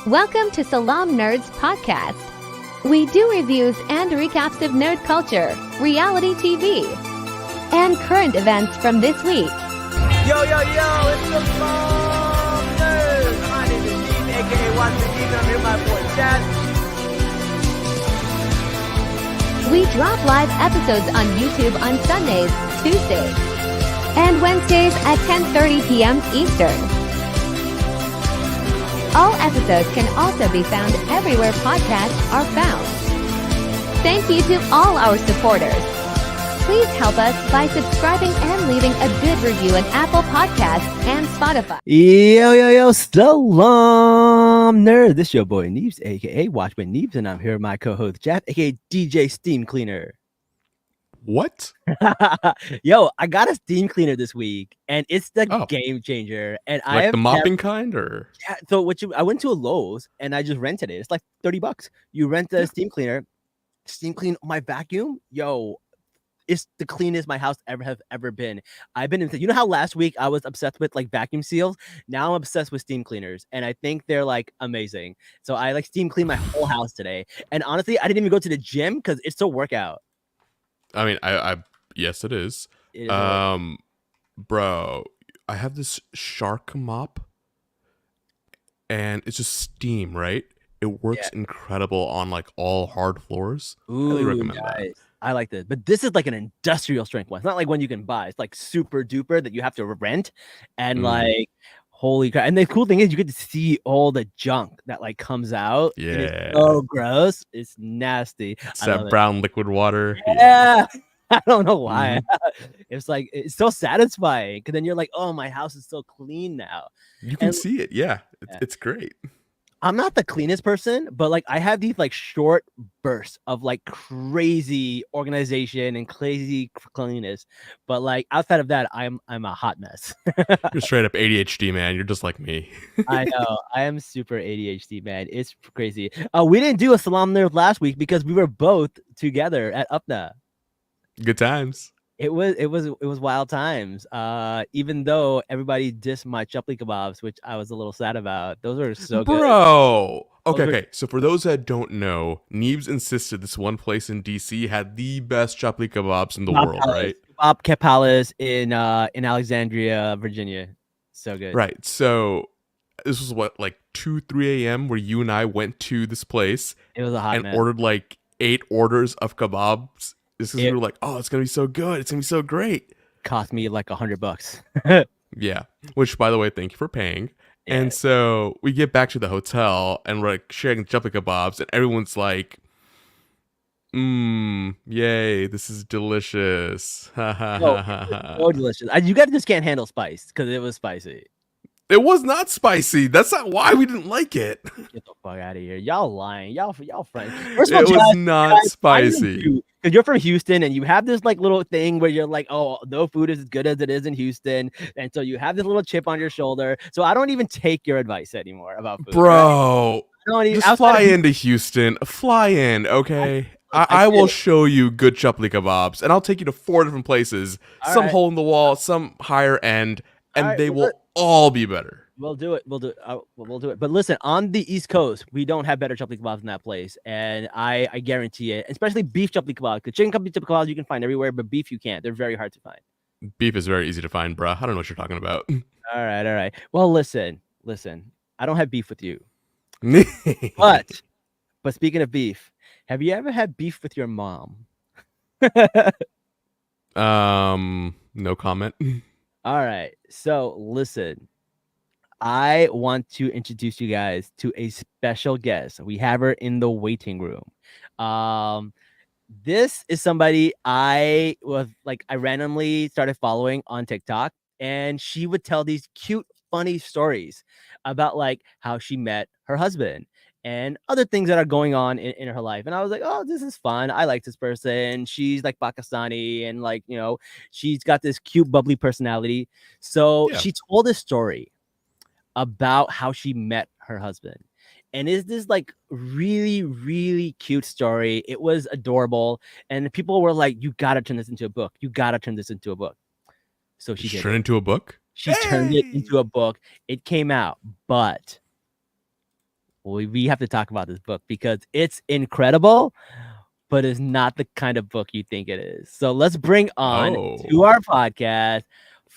Welcome to Salaam Nerds Podcast. We do reviews and recaps of nerd culture, reality TV, and current events from this week. Yo, it's the Salaam Nerds. My name is Steve, aka Watch the Steve, and I'm here with my boy Chad. We drop live episodes on YouTube on Sundays, Tuesdays, and Wednesdays at 10:30 p.m. Eastern. All episodes can also be found everywhere podcasts are found. Thank you to all our supporters. Please help us by subscribing and leaving a good review on Apple Podcasts and Spotify. Yo, Salaam Nerd. This is your boy Neebs, aka Watchman Neebs, and I'm here with my co-host Jeff, aka DJ Steam Cleaner. What? Yo, I got a steam cleaner this week, and it's the game changer. And like I have the mopping kind, or yeah. So I went to a Lowe's and I just rented it. It's like $30. You rent the steam cleaner, steam clean my vacuum. Yo, it's the cleanest my house ever been. I've been you know how last week I was obsessed with like vacuum seals. Now I'm obsessed with steam cleaners, and I think they're like amazing. So I like steam clean my whole house today. And honestly, I didn't even go to the gym because it's a workout. I mean, I yes, it is. Bro, I have this shark mop, and it's just steam, right? It works incredible on like all hard floors. Ooh, highly recommend that. I like this, but this is like an industrial strength one. It's not like one you can buy. It's like super duper that you have to rent, and like holy crap! And the cool thing is you get to see all the junk that like comes out. Yeah, it's so gross. It's nasty. It's that brown liquid water. Yeah. I don't know why. It's like it's so satisfying because then you're like, oh, my house is so clean now. You can see it. Yeah, it's great. I'm not the cleanest person, but like I have these like short bursts of like crazy organization and crazy cleanliness. But like outside of that, I'm a hot mess. You're straight up ADHD, man. You're just like me. I know. I am super ADHD, man. It's crazy. We didn't do a Salaam Nerd last week because we were both together at UPNA. Good times. It was wild times. Even though everybody dissed my chapli kebabs, which I was a little sad about. Those are so good. Bro. Okay. So for those that don't know, Neebs insisted this one place in DC had the best chapli kebabs in the world, right? Kebab Palace in Alexandria, Virginia. So good. Right. So this was what, like 2-3 a.m. where you and I went to this place. It was a hot mess. Ordered like 8 orders of kebabs. This is we were like, oh, it's gonna be so good. It's gonna be so great. Cost me like $100. Yeah. Which, by the way, thank you for paying. Yeah. And so we get back to the hotel and we're like sharing chapli kebabs, and everyone's like, yay, this is delicious. So delicious. You guys just can't handle spice because it was spicy. It was not spicy. That's not why we didn't like it. Get the fuck out of here. Y'all lying. Y'all friends. First of all, it was not spicy. Because you're from Houston and you have this like little thing where you're like, oh, no food is as good as it is in Houston. And so you have this little chip on your shoulder. So I don't even take your advice anymore about food. Bro, right? just fly into Houston. Fly in, okay? I will show you good chapli kebabs. And I'll take you to 4 different places. Some hole in the wall, some higher end. And they will all be better. We'll do it. We'll do it. But listen, on the East Coast, we don't have better chapli kebabs in that place, and I guarantee it. Especially beef chapli kebabs. Because chicken chapli kebabs you can find everywhere, but beef you can't. They're very hard to find. Beef is very easy to find, bruh. I don't know what you're talking about. All right. Well, listen. I don't have beef with you, but speaking of beef, have you ever had beef with your mom? No comment. All right. So listen, I want to introduce you guys to a special guest. We have her in the waiting room. This is somebody I randomly started following on TikTok, and she would tell these cute, funny stories about like how she met her husband and other things that are going on in her life. And I was like, oh, this is fun. I like this person. She's like Pakistani and like, you know, she's got this cute, bubbly personality. So she told a story about how she met her husband. And it's this like really, really cute story. It was adorable. And people were like, you got to turn this into a book. You got to turn this into a book. So she turned it into a book? She turned it into a book. It came out, but we have to talk about this book because it's incredible, but it's not the kind of book you think it is. So let's bring on to our podcast,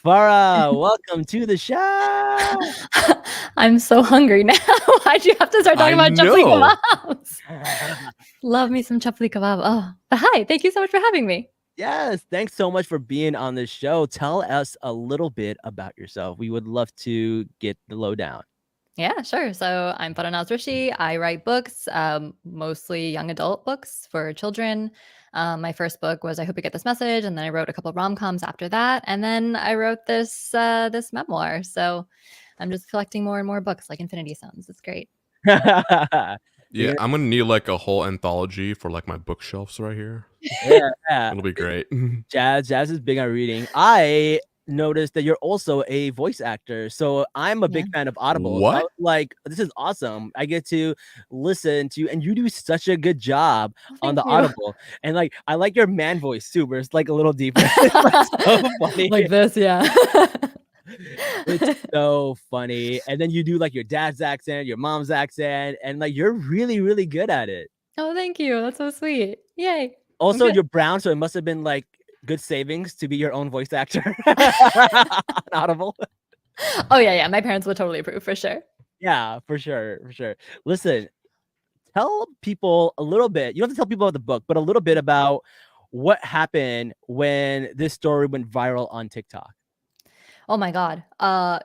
Farah. Welcome to the show. I'm so hungry now. Why'd you have to start talking about chapli kebabs? Love me some chapli kebab. Oh, but hi, thank you so much for having me. Yes, thanks so much for being on the show. Tell us a little bit about yourself. We would love to get the lowdown. Yeah, sure. So I'm Farah Naz Rishi. I write books, mostly young adult books for children. My first book was I Hope You Get This Message, and then I wrote a couple of rom-coms after that, and then I wrote this this memoir. So I'm just collecting more and more books like Infinity Stones. It's great. Yeah, I'm gonna need like a whole anthology for like my bookshelves right here. Yeah. It'll be great. Jazz is big on reading. I noticed that you're also a voice actor, so I'm a big fan of Audible. What? Like, this is awesome. I get to listen to, and you do such a good job on the you. Audible. And like, I like your man voice too, where it's like a little deeper. It's like so funny. Like this, yeah. It's so funny. And then you do like your dad's accent, your mom's accent, and like you're really, really good at it. Oh, thank you. That's so sweet. Yay. Also, you're brown, so it must have been like good savings to be your own voice actor on Audible. Oh yeah. My parents would totally approve for sure. Yeah, for sure. Listen, tell people a little bit. You don't have to tell people about the book, but a little bit about what happened when this story went viral on TikTok. Oh my God.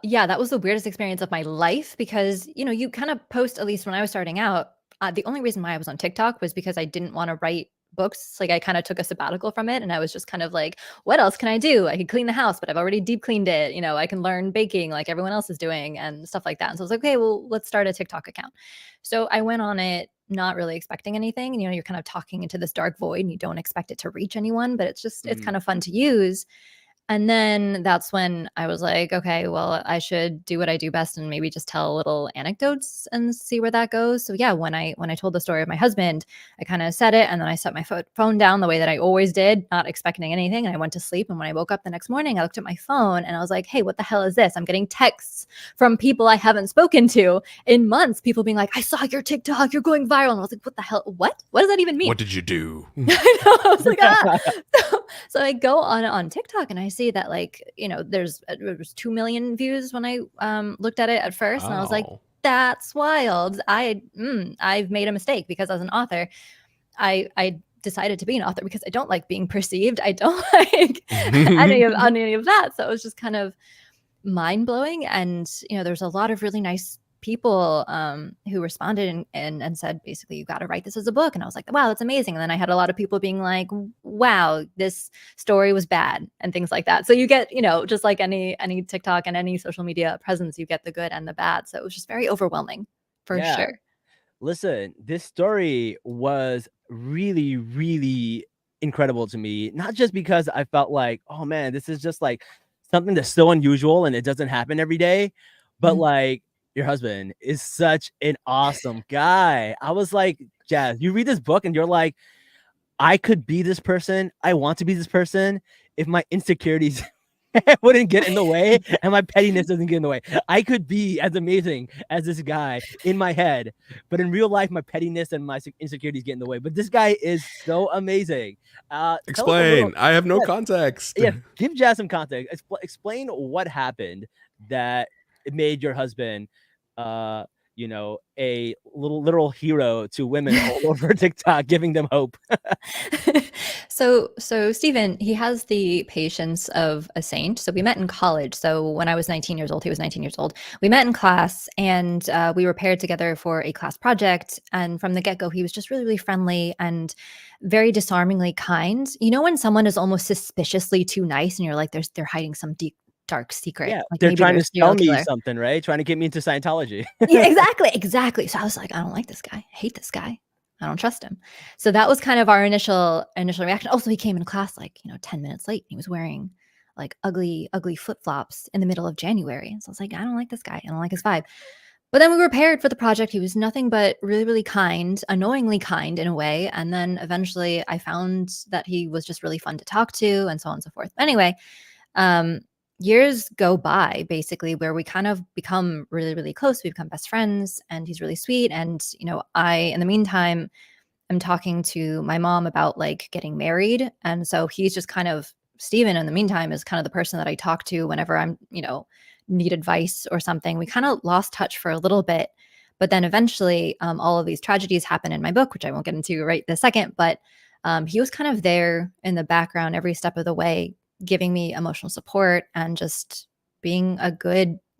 Yeah, that was the weirdest experience of my life because, you kind of post, at least when I was starting out, the only reason why I was on TikTok was because I didn't want to write books. Like I kind of took a sabbatical from it and I was just kind of like, what else can I do? I could clean the house, but I've already deep cleaned it. I can learn baking like everyone else is doing and stuff like that. And so I was like, okay, well, let's start a TikTok account. So I went on it not really expecting anything. And, you're kind of talking into this dark void and you don't expect it to reach anyone, but it's kind of fun to use. And then that's when I was like, okay, well, I should do what I do best and maybe just tell little anecdotes and see where that goes. So yeah, when I told the story of my husband, I kind of said it and then I set my phone down the way that I always did, not expecting anything. And I went to sleep. And when I woke up the next morning, I looked at my phone and I was like, hey, what the hell is this? I'm getting texts from people I haven't spoken to in months. People being like, I saw your TikTok, you're going viral. And I was like, what the hell? What does that even mean? What did you do? I know. I was like, ah. So I go on TikTok and I see that there was 2 million views when I looked at it at first. And I was like, that's wild. I've made a mistake because as an author, I decided to be an author because I don't like being perceived. I don't like any of that. So it was just kind of mind blowing. And, there's a lot of really nice people who responded and said, basically, you got to write this as a book. And I was like, wow, that's amazing. And then I had a lot of people being like, wow, this story was bad and things like that. So you get, just like any TikTok and any social media presence, you get the good and the bad. So it was just very overwhelming for sure. Listen, this story was really, really incredible to me. Not just because I felt like, oh man, this is just like something that's so unusual and it doesn't happen every day, but like, your husband is such an awesome guy. I was like, Jazz, you read this book and you're like, I could be this person. I want to be this person if my insecurities wouldn't get in the way and my pettiness doesn't get in the way. I could be as amazing as this guy in my head, but in real life, my pettiness and my insecurities get in the way. But this guy is so amazing. Explain. I have no context. Yeah, give Jazz some context. Explain what happened that it made your husband a little literal hero to women all over TikTok, giving them hope. So Stephen, he has the patience of a saint. So we met in college. So when I was 19 years old, he was 19 years old. We met in class and we were paired together for a class project. And from the get-go, he was just really, really friendly and very disarmingly kind. When someone is almost suspiciously too nice and you're like, they're hiding some deep dark secret. Yeah, like they're trying to tell me something, right? Trying to get me into Scientology. Yeah, exactly. So I was like, I don't like this guy. I hate this guy. I don't trust him. So that was kind of our initial reaction. Also, he came in class 10 minutes late. He was wearing like ugly flip-flops in the middle of January. So I was like, I don't like this guy. I don't like his vibe. But then we were paired for the project. He was nothing but really, really kind, annoyingly kind in a way. And then eventually I found that he was just really fun to talk to and so on and so forth. Anyway, years go by basically where we kind of become really, really close. We become best friends, and he's really sweet. And, I, in the meantime, am talking to my mom about like getting married. And so he's just kind of, Steven, in the meantime, is kind of the person that I talk to whenever I'm, need advice or something. We kind of lost touch for a little bit. But then eventually all of these tragedies happen in my book, which I won't get into right this second. But he was kind of there in the background every step of the way, giving me emotional support and just being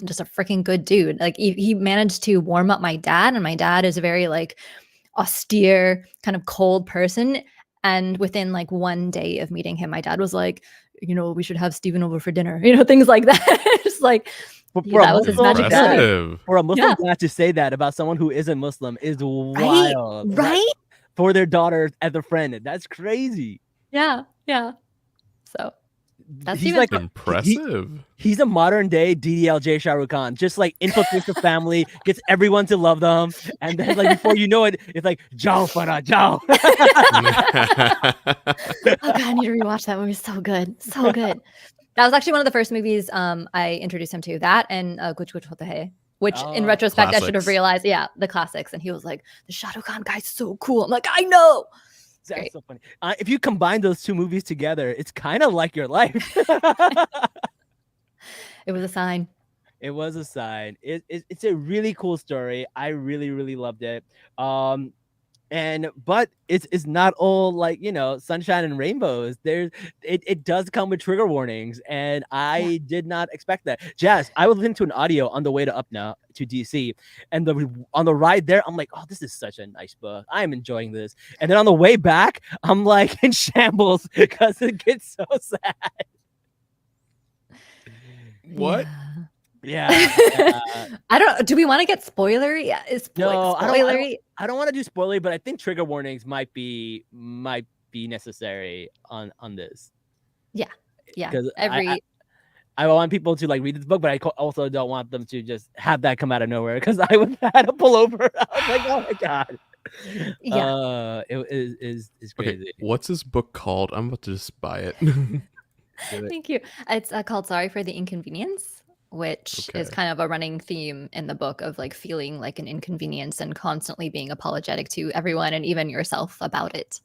just a freaking good dude. Like he managed to warm up my dad, and my dad is a very like austere, kind of cold person. And within like one day of meeting him, my dad was like, we should have Steven over for dinner, things like that. Just like, that was his magic dad. For a Muslim dad to say that about someone who isn't Muslim is wild. Right? For their daughter as a friend. That's crazy. Yeah. So that's he's like impressive. He's a modern day DDLJ Shah Rukh Khan, just like infiltrates the family, gets everyone to love them, and then like before you know it, it's like Jao Farah, Jao. Oh God, I need to rewatch that movie. It's so good, so good. That was actually one of the first movies I introduced him to. That and Kuch Kuch Hota Hai, which in retrospect classics. I should have realized. Yeah, the classics. And he was like, the Shah Rukh Khan guy's so cool. I'm like, I know. That's great. So funny. If you combine those two movies together, it's kind of like your life. It was a sign. It was a sign. It's a really cool story. I really, really loved it. But it's not all like, sunshine and rainbows. It does come with trigger warnings, and I did not expect that. Jazz, I was listening to an audio on the way to DC, and on the ride there, I'm like, oh, this is such a nice book. I am enjoying this. And then on the way back, I'm like in shambles because it gets so sad. What? Yeah. I don't. Do we want to get spoilery? Yeah, No, spoilery. I don't want to do spoilery, but I think trigger warnings might be necessary on this. Yeah. Because I want people to like read this book, but I also don't want them to just have that come out of nowhere, because I would have to pull over. I was like, oh my God. Yeah. It is crazy. Okay, what's this book called? I'm about to just buy it. Thank you. It's called Sorry for the Inconvenience, which is kind of a running theme in the book of like feeling like an inconvenience and constantly being apologetic to everyone and even yourself about it.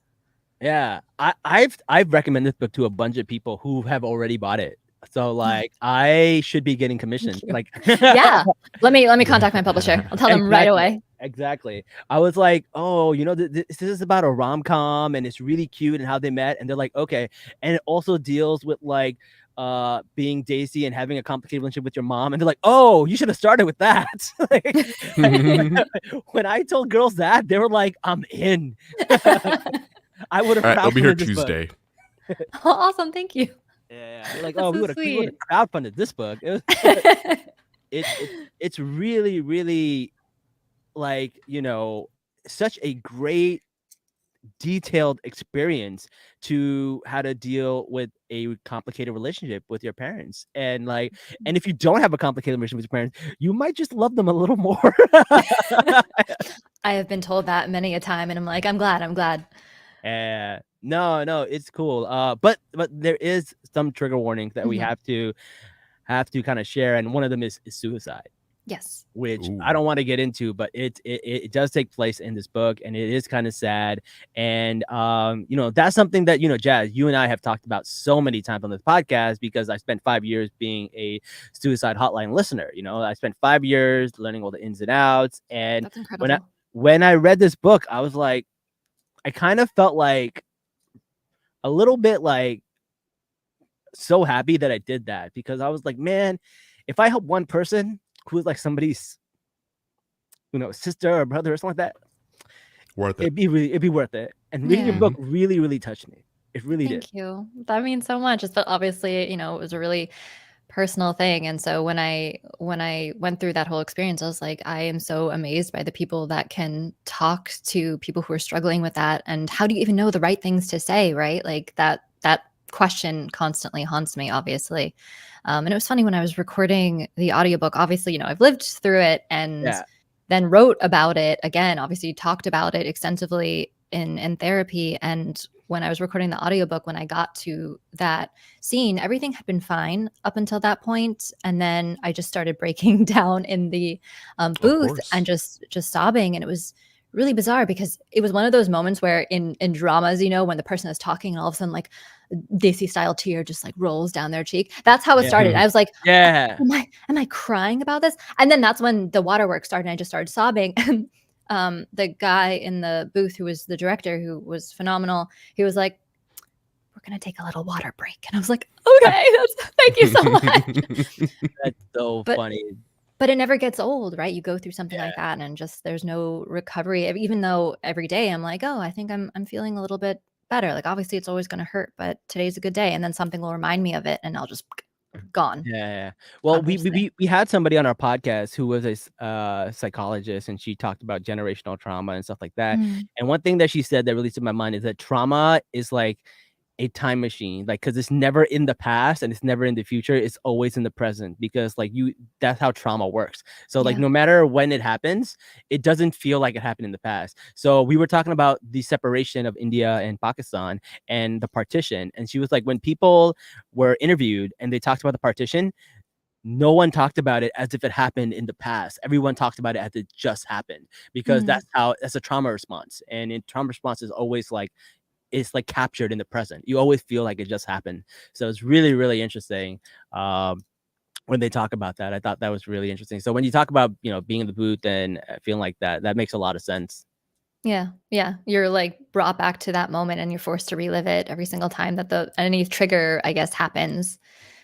Yeah, I've recommended this book to a bunch of people who have already bought it. So like I should be getting commissioned. Like yeah. Let me contact my publisher. I'll tell them right away. Exactly. I was like, oh, this is about a rom-com and it's really cute and how they met. And they're like, okay. And it also deals with like being Daisy and having a complicated relationship with your mom. And they're like, oh, you should have started with that. When I told girls that, they were like, I'm in. I would have. All right, it'll be here Tuesday. Awesome. Thank you. Yeah. Like, oh, we would have crowdfunded this book. It's really, really like, such a great detailed experience to how to deal with a complicated relationship with your parents. And if you don't have a complicated relationship with your parents, you might just love them a little more. I have been told that many a time, and I'm like, I'm glad. No, it's cool. But there is some trigger warnings that we have to kind of share, and one of them is suicide. Yes. Which I don't want to get into, but it does take place in this book, and it is kind of sad. And that's something that Jazz, you and I have talked about so many times on this podcast, because I spent 5 years being a suicide hotline listener. I spent 5 years learning all the ins and outs. And that's incredible. When I read this book, I was like, I kind of felt like a little bit like so happy that I did that, because I was like, man, if I help one person who's like somebody's, sister or brother or something like that, worth it. It'd be worth it. And reading your book really, really touched me. It really did. Thank you. That means so much. It's obviously, it was a really personal thing. And so when I went through that whole experience, I was like, I am so amazed by the people that can talk to people who are struggling with that. And how do you even know the right things to say, right? Like that question constantly haunts me, obviously. And it was funny when I was recording the audiobook, obviously, I've lived through it and then wrote about it again, obviously talked about it extensively in therapy, and when I was recording the audiobook, when I got to that scene, everything had been fine up until that point, and then I just started breaking down in the booth and just sobbing, and it was really bizarre because it was one of those moments where in dramas, you know, when the person is talking and all of a sudden like Desi style tear just like rolls down their cheek. That's how it started. I was like, yeah, am I crying about this? And then that's when the waterworks started and I just started sobbing. And the guy in the booth who was the director, who was phenomenal, he was like, we're gonna take a little water break. And I was like, okay, thank you so much. That's so funny. But it never gets old, right? You go through something like that and just there's no recovery. Even though every day I'm like, oh, I think I'm feeling a little bit better. Like obviously it's always going to hurt, but today's a good day. And then something will remind me of it and I'll just gone. Yeah. Well, we had somebody on our podcast who was a psychologist, and she talked about generational trauma and stuff like that. And one thing that she said that really stood in my mind is that trauma is like a time machine, like, because it's never in the past and it's never in the future, it's always in the present, because like that's how trauma works. So like no matter when it happens, it doesn't feel like it happened in the past. So we were talking about the separation of India and Pakistan and the partition, and she was like, when people were interviewed and they talked about the partition, no one talked about it as if it happened in the past. Everyone talked about it as it just happened, because that's a trauma response, and in trauma response is always like, it's like captured in the present. You always feel like it just happened. So it's really, really interesting when they talk about that. I thought that was really interesting. So when you talk about, you know, being in the booth and feeling like that, that makes a lot of sense. Yeah. You're like brought back to that moment and you're forced to relive it every single time that any trigger, I guess, happens,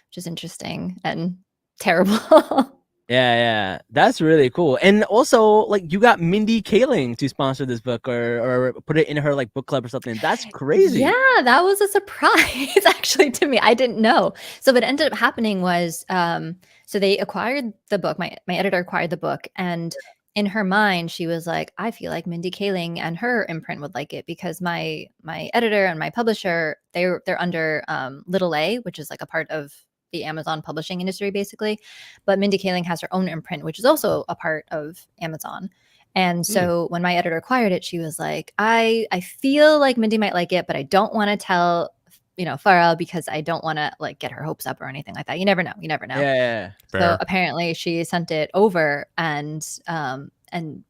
which is interesting and terrible. Yeah, that's really cool. And also, like, you got Mindy Kaling to sponsor this book or put it in her like book club or something. That's crazy. Yeah, that was a surprise actually to me. I didn't know. So what ended up happening was, so they acquired the book. My editor acquired the book, and in her mind, she was like, I feel like Mindy Kaling and her imprint would like it, because my editor and my publisher, they're under Little A, which is like a part of the Amazon publishing industry basically, but Mindy Kaling has her own imprint, which is also a part of Amazon. And so when my editor acquired it, she was like, I feel like Mindy might like it, but I don't want to tell, you know, Farah, because I don't want to like get her hopes up or anything like that. You never know. Yeah. So apparently she sent it over, and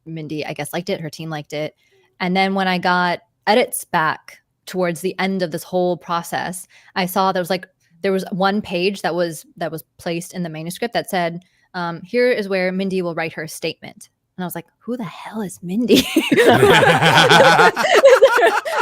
Mindy, I guess, liked it. Her team liked it. And then when I got edits back towards the end of this whole process, I saw there was one page that was placed in the manuscript that said, here is where Mindy will write her statement. And I was like, who the hell is Mindy? Is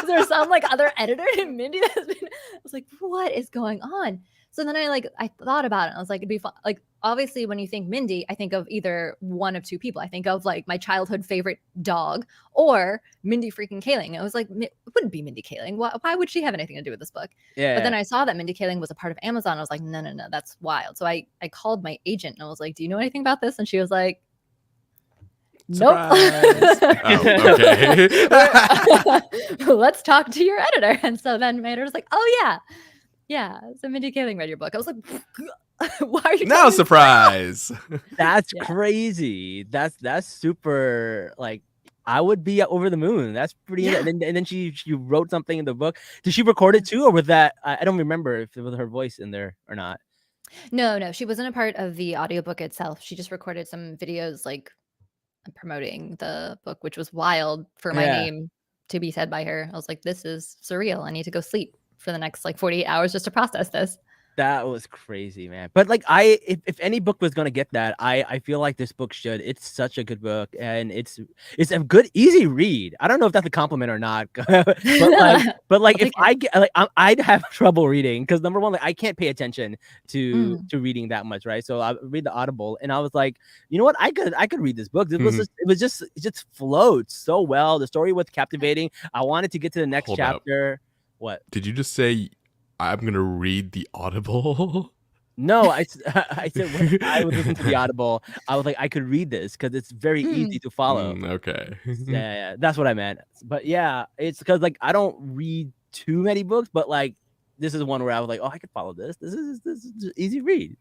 there some like other editor named Mindy that's been, I was like, what is going on? So then I thought about it. I was like, it'd be fun. Like, obviously when you think Mindy, I think of either one of two people. I think of like my childhood favorite dog or Mindy freaking Kaling. I was like, it wouldn't be Mindy Kaling. Why would she have anything to do with this book? Yeah. But then I saw that Mindy Kaling was a part of Amazon. I was like, no, that's wild. So I called my agent and I was like, do you know anything about this? And she was like, nope. Oh, okay. Let's talk to your editor. And so then my editor was like, oh yeah, so Mindy Kaling read your book. I was like, why are you now surprise? That's crazy. That's super, like, I would be over the moon. That's pretty. And then she wrote something in the book. Did she record it too, or was that, I don't remember if it was her voice in there or not. No, she wasn't a part of the audiobook itself. She just recorded some videos like promoting the book, which was wild for my name to be said by her. I was like, this is surreal. I need to go sleep for the next like 48 hours just to process this. That was crazy, man. But like, if any book was gonna get that, I feel like this book should. It's such a good book, and it's a good, easy read. I don't know if that's a compliment or not, but like if I get like, I'd have trouble reading, because number one, like, I can't pay attention to reading that much, right? So I read the Audible, and I was like, you know what, I could read this book. It just flowed so well. The story was captivating. I wanted to get to the next chapter. What did you just say? I'm gonna read the Audible. No, I said when I was listening to the Audible, I was like, I could read this because it's very easy to follow. Okay. Yeah, that's what I meant. But yeah, it's because like I don't read too many books, but like this is one where I was like, oh, I could follow this. This is easy read.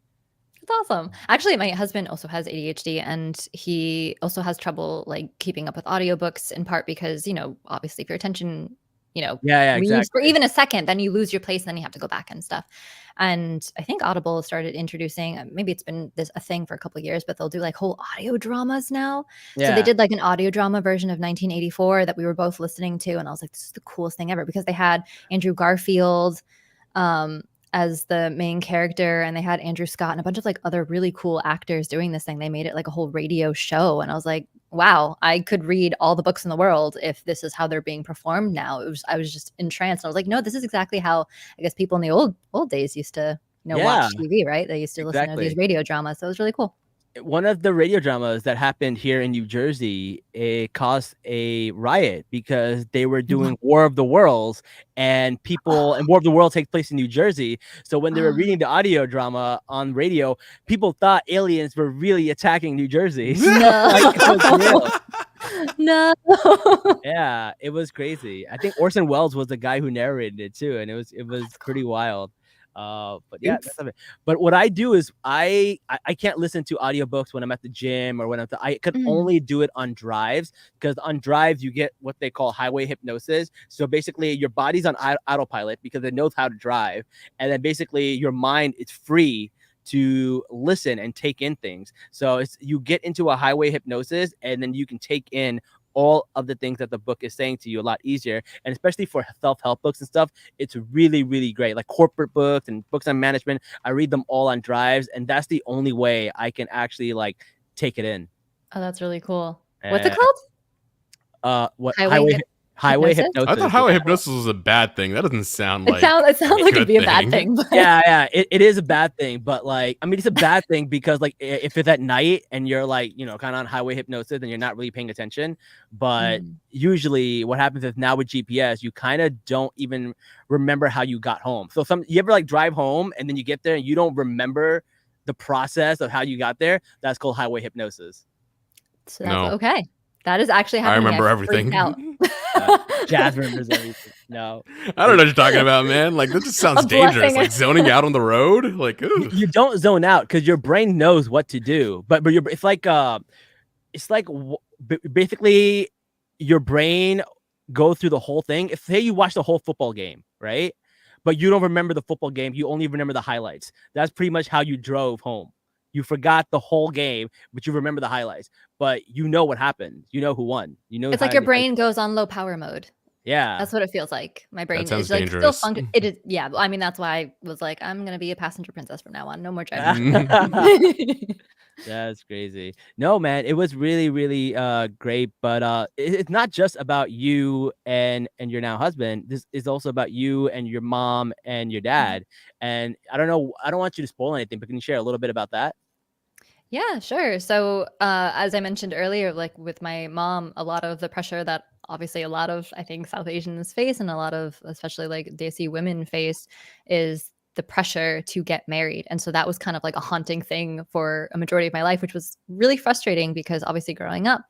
It's awesome. Actually, my husband also has ADHD, and he also has trouble like keeping up with audiobooks, in part because, obviously if your attention, Yeah, leaves for exactly. even a second, then you lose your place and then you have to go back and stuff. And I think Audible started introducing, maybe it's been a thing for a couple of years, but they'll do like whole audio dramas now. So they Yeah. did like an audio drama version of 1984 that we were both listening to. And I was like, this is the coolest thing ever, because they had Andrew Garfield, um, as the main character, and they had Andrew Scott and a bunch of like other really cool actors doing this thing. They made it like a whole radio show, and I was like, wow, I could read all the books in the world if this is how they're being performed now. I was just entranced. I was like, no, this is exactly how I guess people in the old days used to Yeah, watch TV, right? They used to listen to these exactly. radio dramas, so it was really cool. One of the radio dramas that happened here in New Jersey, it caused a riot because they were doing War of the Worlds, and War of the World takes place in New Jersey. So when they were reading the audio drama on radio, people thought aliens were really attacking New Jersey. Like, it was real. No. Yeah, it was crazy. I think Orson Welles was the guy who narrated it too, and it was pretty wild. But yeah, Oops. that's of it. But what I do is I can't listen to audiobooks when I'm at the gym or when I could only do it on drives, because on drives you get what they call highway hypnosis. So basically your body's on autopilot because it knows how to drive, and then basically your mind is free to listen and take in things. So you get into a highway hypnosis, and then you can take in all of the things that the book is saying to you a lot easier. And especially for self-help books and stuff, it's really, really great. Like corporate books and books on management, I read them all on drives, and that's the only way I can actually like take it in. Oh, that's really cool. What's it called? What Highway hypnosis? I thought highway hypnosis was a bad thing. That doesn't sound like it sounds like it'd be a bad thing. But Yeah, it is a bad thing, but like, I mean, it's a bad thing because like if it's at night and you're like, kind of on highway hypnosis and you're not really paying attention. But usually what happens is now with GPS, you kind of don't even remember how you got home. So you ever like drive home and then you get there and you don't remember the process of how you got there? That's called highway hypnosis. So that's okay. That is actually happening. I remember everything. Jazz remembers everything. No, I don't know what you're talking about, man. Like, that just sounds dangerous. Like zoning out on the road. Like, you don't zone out because your brain knows what to do. But it's like basically your brain goes through the whole thing. If say you watch the whole football game, right? But you don't remember the football game, you only remember the highlights. That's pretty much how you drove home. You forgot the whole game, but you remember the highlights. But you know what happened. You know who won. You know it's like your brain goes on low power mode. Yeah, that's what it feels like. My brain is like dangerous. still function. It is. Yeah, I mean that's why I was like, I'm gonna be a passenger princess from now on. No more driving. That's crazy. No, man, it was really, really great. But it's not just about you and your now husband. This is also about you and your mom and your dad. And I don't know. I don't want you to spoil anything, but can you share a little bit about that? Yeah, sure. So as I mentioned earlier, like with my mom, a lot of the pressure that obviously a lot of, I think, South Asians face, and a lot of especially like Desi women face, is the pressure to get married. And so that was kind of like a haunting thing for a majority of my life, which was really frustrating because obviously growing up,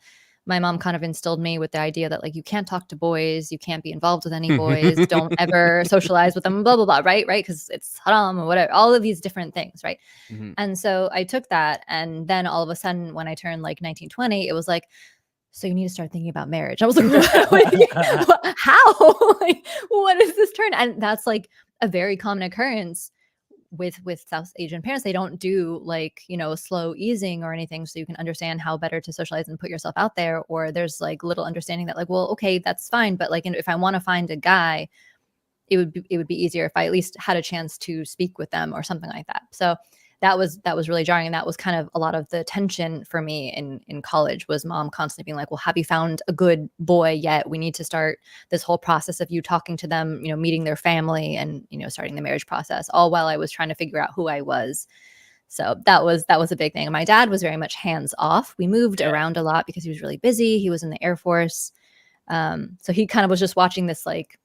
my mom kind of instilled me with the idea that like you can't talk to boys, you can't be involved with any boys, don't ever socialize with them, blah blah blah, right? Because it's haram or whatever, all of these different things, right? And so I took that, and then all of a sudden when I turned like 19, 20, it was like, so you need to start thinking about marriage. I was like, how? Like, what is this turn? And that's like a very common occurrence with South Asian parents. They don't do like, slow easing or anything, so you can understand how better to socialize and put yourself out there. Or there's like little understanding that like, well, okay, that's fine, but like, if I want to find a guy, it would be easier if I at least had a chance to speak with them or something like that. So that was really jarring. And that was kind of a lot of the tension for me in college, was mom constantly being like, well, have you found a good boy yet? We need to start this whole process of you talking to them, meeting their family and, starting the marriage process, all while I was trying to figure out who I was. So that was a big thing. And my dad was very much hands off. We moved around a lot because he was really busy. He was in the Air Force. So he kind of was just watching this like,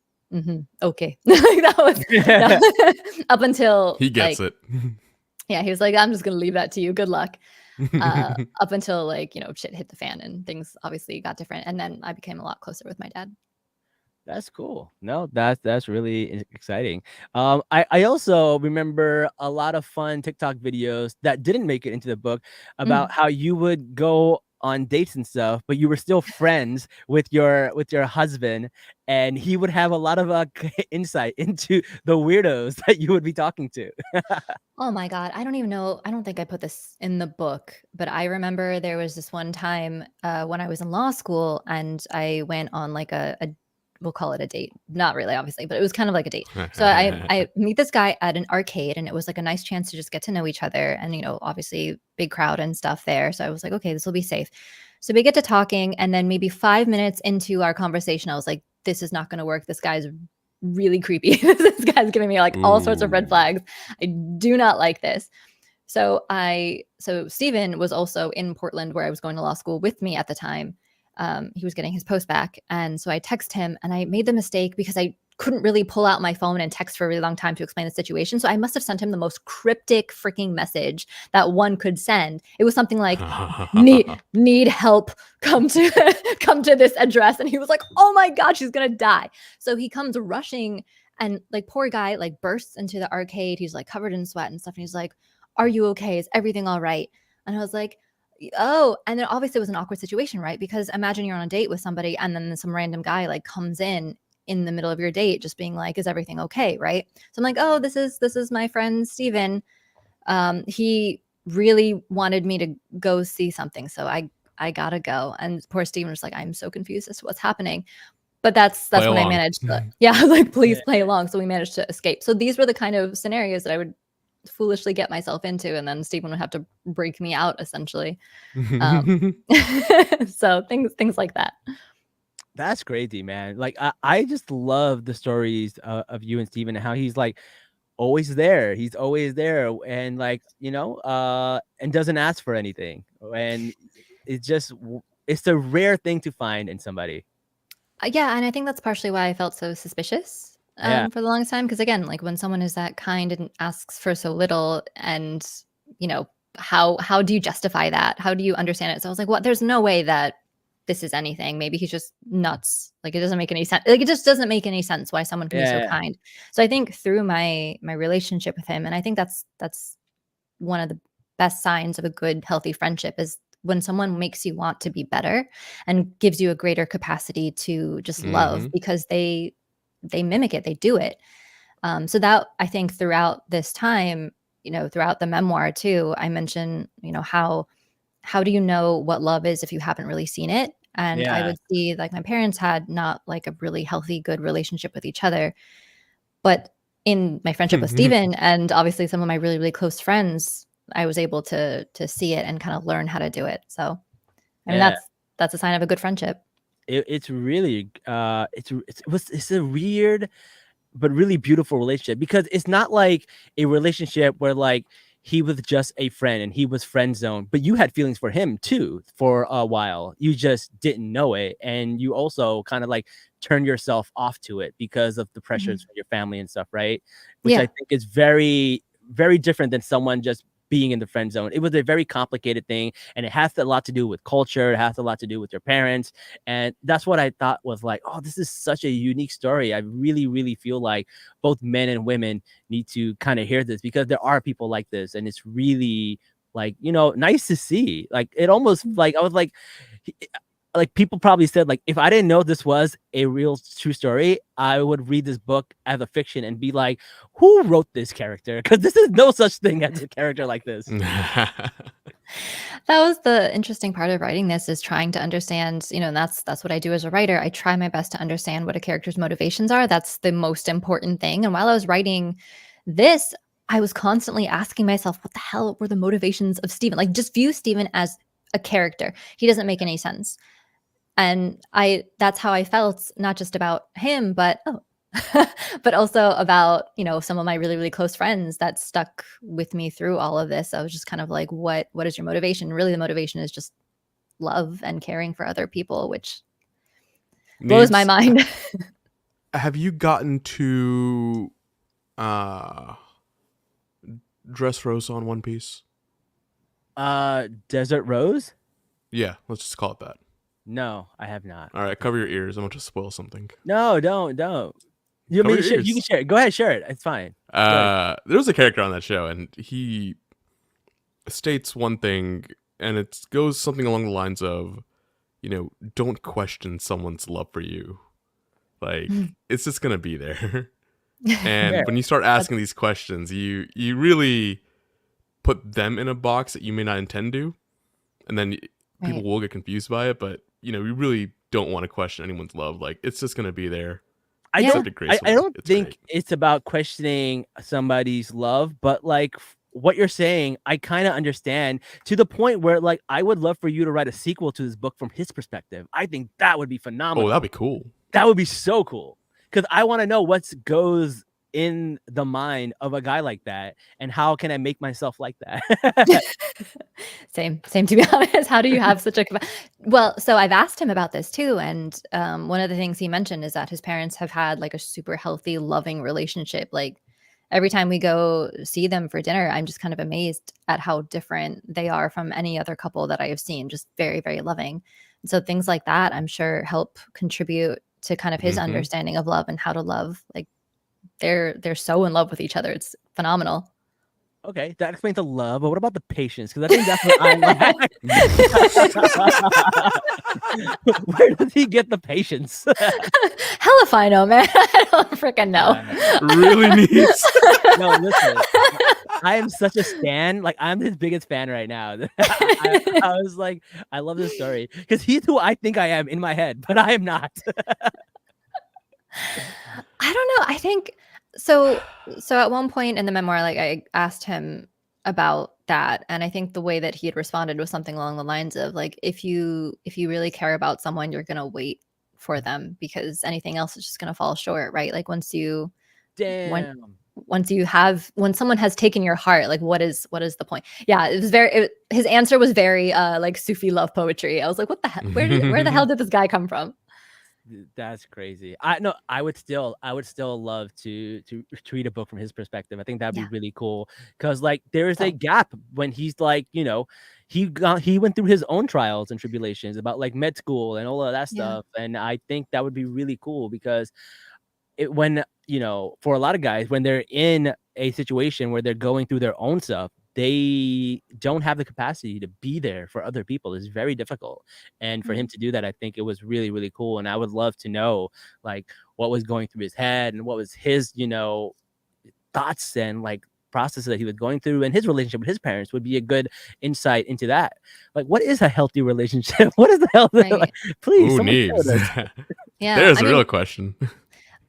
okay. That was up until he gets it. Yeah, he was like, I'm just going to leave that to you. Good luck. Up until like, shit hit the fan and things obviously got different. And then I became a lot closer with my dad. That's cool. No, that's really exciting. I also remember a lot of fun TikTok videos that didn't make it into the book about Mm. how you would go on dates and stuff, but you were still friends with your husband, and he would have a lot of insight into the weirdos that you would be talking to. Oh my God. I don't even know. I don't think I put this in the book, but I remember there was this one time when I was in law school and I went on like we'll call it a date. Not really, obviously, but it was kind of like a date. So I meet this guy at an arcade and it was like a nice chance to just get to know each other. And, obviously big crowd and stuff there. So I was like, okay, this will be safe. So we get to talking. And then maybe 5 minutes into our conversation, I was like, this is not going to work. This guy's really creepy. This guy's giving me like all sorts of red Ooh. flags. I do not like this. So Steven was also in Portland where I was going to law school with me at the time. He was getting his post back. And so I text him and I made the mistake because I couldn't really pull out my phone and text for a really long time to explain the situation. So I must have sent him the most cryptic freaking message that one could send. It was something like, need help, come to this address. And he was like, oh my God, she's gonna die. So he comes rushing and like poor guy like bursts into the arcade. He's like covered in sweat and stuff. And he's like, are you okay? Is everything all right? And I was like, oh, and then obviously it was an awkward situation, right? Because imagine you're on a date with somebody and then some random guy like comes in the middle of your date just being like, is everything okay, right? So I'm like, oh, this is my friend Steven. He really wanted me to go see something, so I gotta go. And poor Steven was like, I'm so confused as to what's happening. But that's Play when I along. managed to, yeah, like please Yeah. play along. So we managed to escape. So these were the kind of scenarios that I would foolishly get myself into, and then Steven would have to break me out essentially. So things like that. That's crazy, man. Like I just love the stories of you and Steven and how he's like always there. He's always there and like, and doesn't ask for anything. And it's a rare thing to find in somebody. Yeah, and I think that's partially why I felt so suspicious Yeah. for the longest time. Because again, like when someone is that kind and asks for so little, and you know, how do you justify that? How do you understand it? So I was like, well, there's no way that this is anything. Maybe he's just nuts. Like it doesn't make any sense. Like it just doesn't make any sense why someone can be so Yeah. kind. So I think through my relationship with him, and I think that's one of the best signs of a good, healthy friendship is when someone makes you want to be better and gives you a greater capacity to just love because they mimic it, they do it. So that I think throughout this time, throughout the memoir too, I mention, how do you know what love is if you haven't really seen it? And I Yeah. would see like my parents had not like a really healthy, good relationship with each other. But in my friendship with Steven and obviously some of my really, really close friends, I was able to see it and kind of learn how to do it. So, I mean, Yeah. that's a sign of a good friendship. It's really it's a weird but really beautiful relationship because it's not like a relationship where like he was just a friend and he was friend zoned, but you had feelings for him too for a while. You just didn't know it, and you also kind of like turn yourself off to it because of the pressures from your family and stuff, right? Which I Yeah. think is very, very different than someone just being in the friend zone. It was a very complicated thing, and it has a lot to do with culture. It has a lot to do with your parents, and that's what I thought was like, oh, this is such a unique story. I really, really feel like both men and women need to kind of hear this because there are people like this, and it's really like nice to see. Like it almost like I was like people probably said like if I didn't know this was a real true story, I would read this book as a fiction and be like, who wrote this character? Because this is no such thing as a character like this. That was the interesting part of writing this is trying to understand, and that's what I do as a writer. I try my best to understand what a character's motivations are. That's the most important thing. And while I was writing this, I was constantly asking myself, what the hell were the motivations of Steven? Like just view Steven as a character. He doesn't make any sense. And that's how I felt, not just about him, but but also about, some of my really, really close friends that stuck with me through all of this. I was just kind of like, what is your motivation? Really, the motivation is just love and caring for other people, which blows my mind. Have you gotten to Dress Rosa on One Piece? Desert Rose? Yeah, let's just call it that. No, I have not. All right, cover your ears. I'm going to spoil something. No, don't. You Cover mean your you can ears. share it. Go ahead, share it. It's fine. Go ahead. There was a character on that show, and he states one thing, and it goes something along the lines of, don't question someone's love for you. Like, it's just gonna be there. And Fair. when you start asking these questions, you really put them in a box that you may not intend to, and then people will get confused by it. But you really don't want to question anyone's love. Like, it's just gonna be there. I Yeah. don't It's think great. it's about questioning somebody's love, but like what you're saying, I kind of understand to the point where like I would love for you to write a sequel to this book from his perspective. I think that would be phenomenal. Oh, that'd be cool. That would be so cool because I want to know what goes in the mind of a guy like that and how can I make myself like that. Same to be honest. How do you have such a well, so I've asked him about this too, and one of the things he mentioned is that his parents have had like a super healthy, loving relationship. Like every time we go see them for dinner, I'm just kind of amazed at how different they are from any other couple that I have seen. Just very, very loving. And so things like that, I'm sure, help contribute to kind of his understanding of love and how to love. Like they're so in love with each other. It's phenomenal. Okay, that explains the love, but what about the patience? Because I think that's what I like. Where does he get the patience? Hell if I know, man. I don't freaking know. Really needs. No, listen. I am such a stan. Like I'm his biggest fan right now. I was like, I love this story because he's who I think I am in my head, but I am not. I don't know. I think so at one point in the memoir, like I asked him about that, and I think the way that he had responded was something along the lines of like, if you really care about someone, you're gonna wait for them because anything else is just gonna fall short, right? Like once someone has taken your heart, like what is the point? Yeah, it was his answer was very like Sufi love poetry. I was like, what the hell? Where the hell did this guy come from? That's crazy. I would still love to read a book from his perspective. I think that'd be really cool because like there is a gap when he's like, he went through his own trials and tribulations about like med school and all of that stuff. And I think that would be really cool because when for a lot of guys, when they're in a situation where they're going through their own stuff, they don't have the capacity to be there for other people. It's very difficult. And for him to do that, I think it was really, really cool. And I would love to know like what was going through his head and what was his, thoughts and like processes that he was going through, and his relationship with his parents would be a good insight into that. Like, what is a healthy relationship? What is the hell? Right. Like, please, Who needs? Yeah. There's a real question.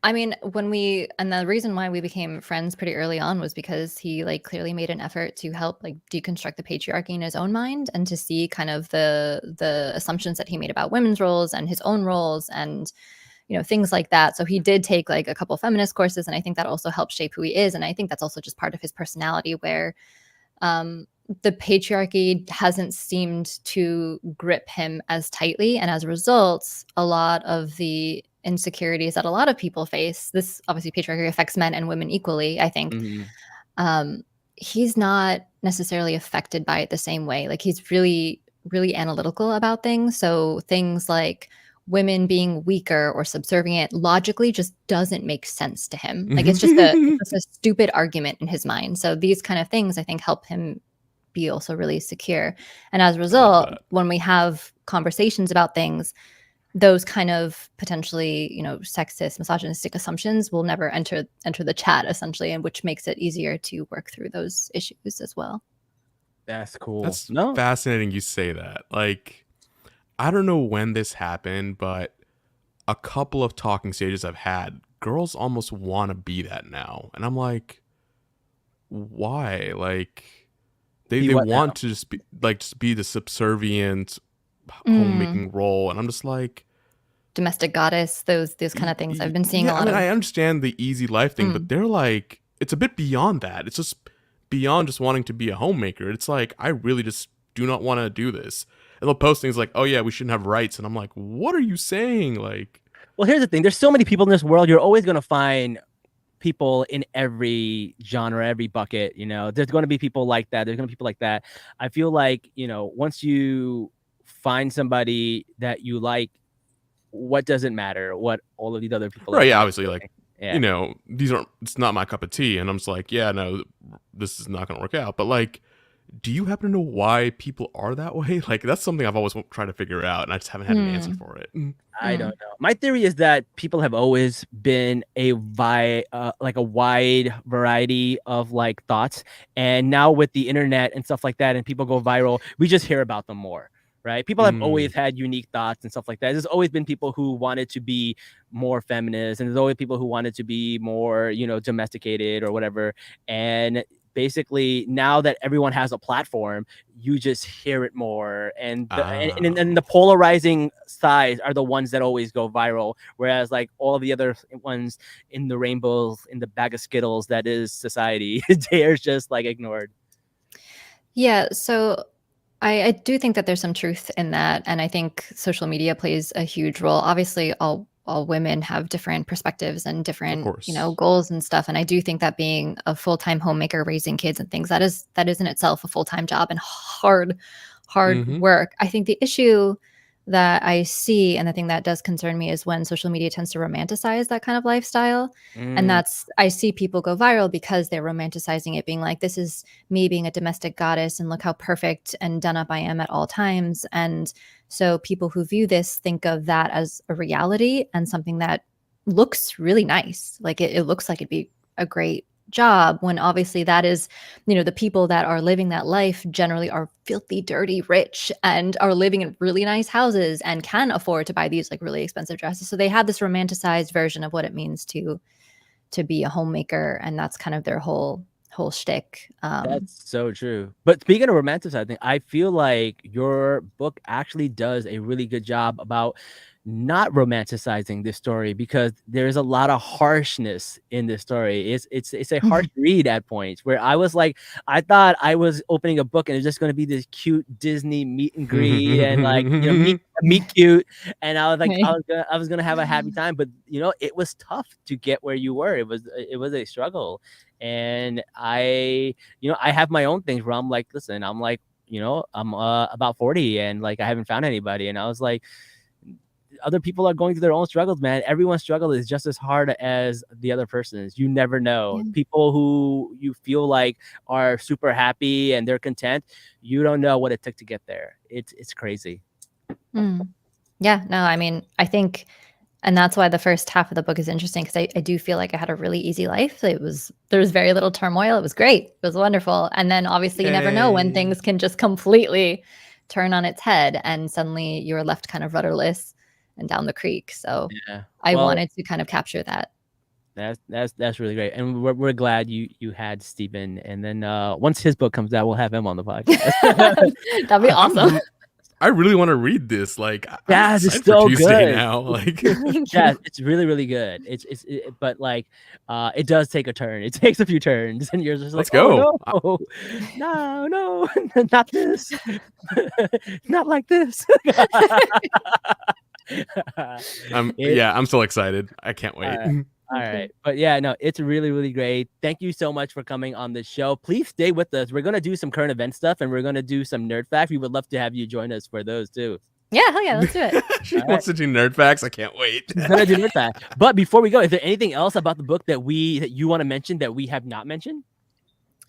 I mean, and the reason why we became friends pretty early on was because he like clearly made an effort to help like deconstruct the patriarchy in his own mind and to see kind of the assumptions that he made about women's roles and his own roles and things like that. So he did take like a couple feminist courses, and I think that also helped shape who he is. And I think that's also just part of his personality where the patriarchy hasn't seemed to grip him as tightly, and as a result, a lot of the insecurities that a lot of people face, this obviously patriarchy affects men and women equally, I think. He's not necessarily affected by it the same way. Like he's really, really analytical about things. So things like women being weaker or subservient logically just doesn't make sense to him. Like it's just a stupid argument in his mind. So these kind of things I think help him be also really secure. And as a result, when we have conversations about things, those kind of potentially, sexist, misogynistic assumptions will never enter the chat, essentially, and which makes it easier to work through those issues as well. That's cool. That's fascinating you say that. Like, I don't know when this happened, but a couple of talking stages I've had, girls almost want to be that now. And I'm like, why? Like, they want to just be the subservient homemaking role, and I'm just like, domestic goddess, those kind of things I've been seeing a lot of. I understand the easy life thing, but they're like, it's a bit beyond that. It's just beyond just wanting to be a homemaker. It's like, I really just do not want to do this. And they'll post things like, oh yeah, we shouldn't have rights, and I'm like, what are you saying? Like, well, here's the thing, there's so many people in this world, you're always going to find people in every genre, every bucket. There's going to be people like that, there's going to be people like that. I feel like once you find somebody that you like, what does it matter what all of these other people Right, are yeah, doing? obviously, like, you know, it's not my cup of tea, and I'm just like, yeah, no, this is not gonna work out. But like, do you happen to know why people are that way? Like, that's something I've always tried to figure out, and I just haven't had an answer for it. I don't know. My theory is that people have always been like a wide variety of like thoughts, and now with the internet and stuff like that, and people go viral, we just hear about them more. Right? People have always had unique thoughts and stuff like that. There's always been people who wanted to be more feminist, and there's always people who wanted to be more, you know, domesticated or whatever. And basically, now that everyone has a platform, you just hear it more. And the polarizing sides are the ones that always go viral. Whereas like all of the other ones in the rainbows, in the bag of Skittles that is society, they're just like ignored. Yeah. So I do think that there's some truth in that. And I think social media plays a huge role. Obviously, all women have different perspectives and different, you know, goals and stuff. And I do think that being a full-time homemaker, raising kids and things, that is in itself a full-time job and hard work. I think the issue that I see, and the thing that does concern me, is when social media tends to romanticize that kind of lifestyle. And I see people go viral because they're romanticizing it, being like, this is me being a domestic goddess and look how perfect and done up I am at all times. And so people who view this think of that as a reality and something that looks really nice. Like it looks like it'd be a great job, when obviously that is, you know, the people that are living that life generally are filthy, dirty, rich, and are living in really nice houses and can afford to buy these like really expensive dresses. So they have this romanticized version of what it means to be a homemaker, and that's kind of their whole shtick. That's so true. But speaking of romanticizing, I feel like your book actually does a really good job about not romanticizing this story, because there's a lot of harshness in this story. It's a harsh read at points where I was like, I thought I was opening a book and it's just going to be this cute Disney meet and greet and like, you know, meet cute, and I was like, I was gonna have a happy time, but you know, it was tough to get where you were. It was a struggle. And I have my own things where I'm like, listen, I'm like, you know, I'm about 40 and like I haven't found anybody, and I was like, other people are going through their own struggles, man. Everyone's struggle is just as hard as the other person's. You never know. People who you feel like are super happy and they're content, you don't know what it took to get there. It's crazy. Yeah, no, I mean, I think, and that's why the first half of the book is interesting, because I do feel like I had a really easy life. There was very little turmoil. It was great. It was wonderful. And then obviously you never know when things can just completely turn on its head and suddenly you're left kind of rudderless and down the creek. So I wanted to kind of capture that. That's really great, and we're glad you had Stephen. And then once his book comes out, we'll have him on the podcast. That'd be awesome. I really want to read this. Like, yeah, it's so good now. Like, yeah, it's really, really good. But like, it does take a turn. It takes a few turns, and you're just like, let's go. Oh, no, not this, not like this. I'm so excited. I can't wait. All right. But yeah, no, it's really, really great. Thank you so much for coming on the show. Please stay with us. We're going to do some current event stuff, and we're going to do some nerd facts. We would love to have you join us for those too. Yeah, hell yeah, let's do it. She wants to do nerd facts. I can't wait. She's going to do nerd facts. But before we go, is there anything else about the book that you want to mention that we have not mentioned?